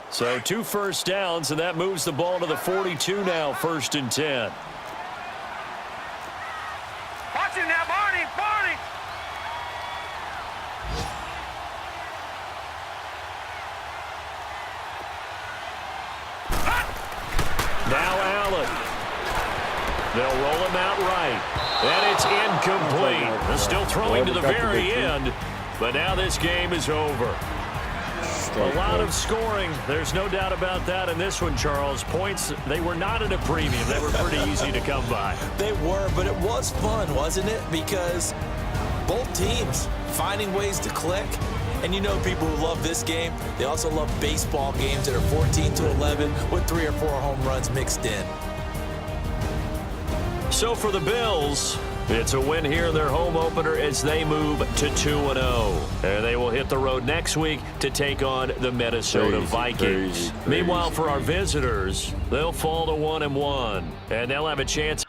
So 2 first downs, and that moves the ball to the 42 now, 1st and 10. Watch it now, Barney! Barney! Now Allen. They'll roll him out right. And it's incomplete. They're still throwing to the very end. But now this game is over. A lot of scoring. There's no doubt about that in this one, Charles. Points, they were not at a premium. They were pretty easy to come by. They were, but it was fun, wasn't it? Because both teams finding ways to click. And you know people who love this game, they also love baseball games that are 14-11 with 3 or 4 home runs mixed in. So for the Bills, it's a win here in their home opener as they move to 2-0. And they will hit the road next week to take on the Minnesota Vikings. Crazy. Meanwhile, for our visitors, they'll fall to 1-1. And they'll have a chance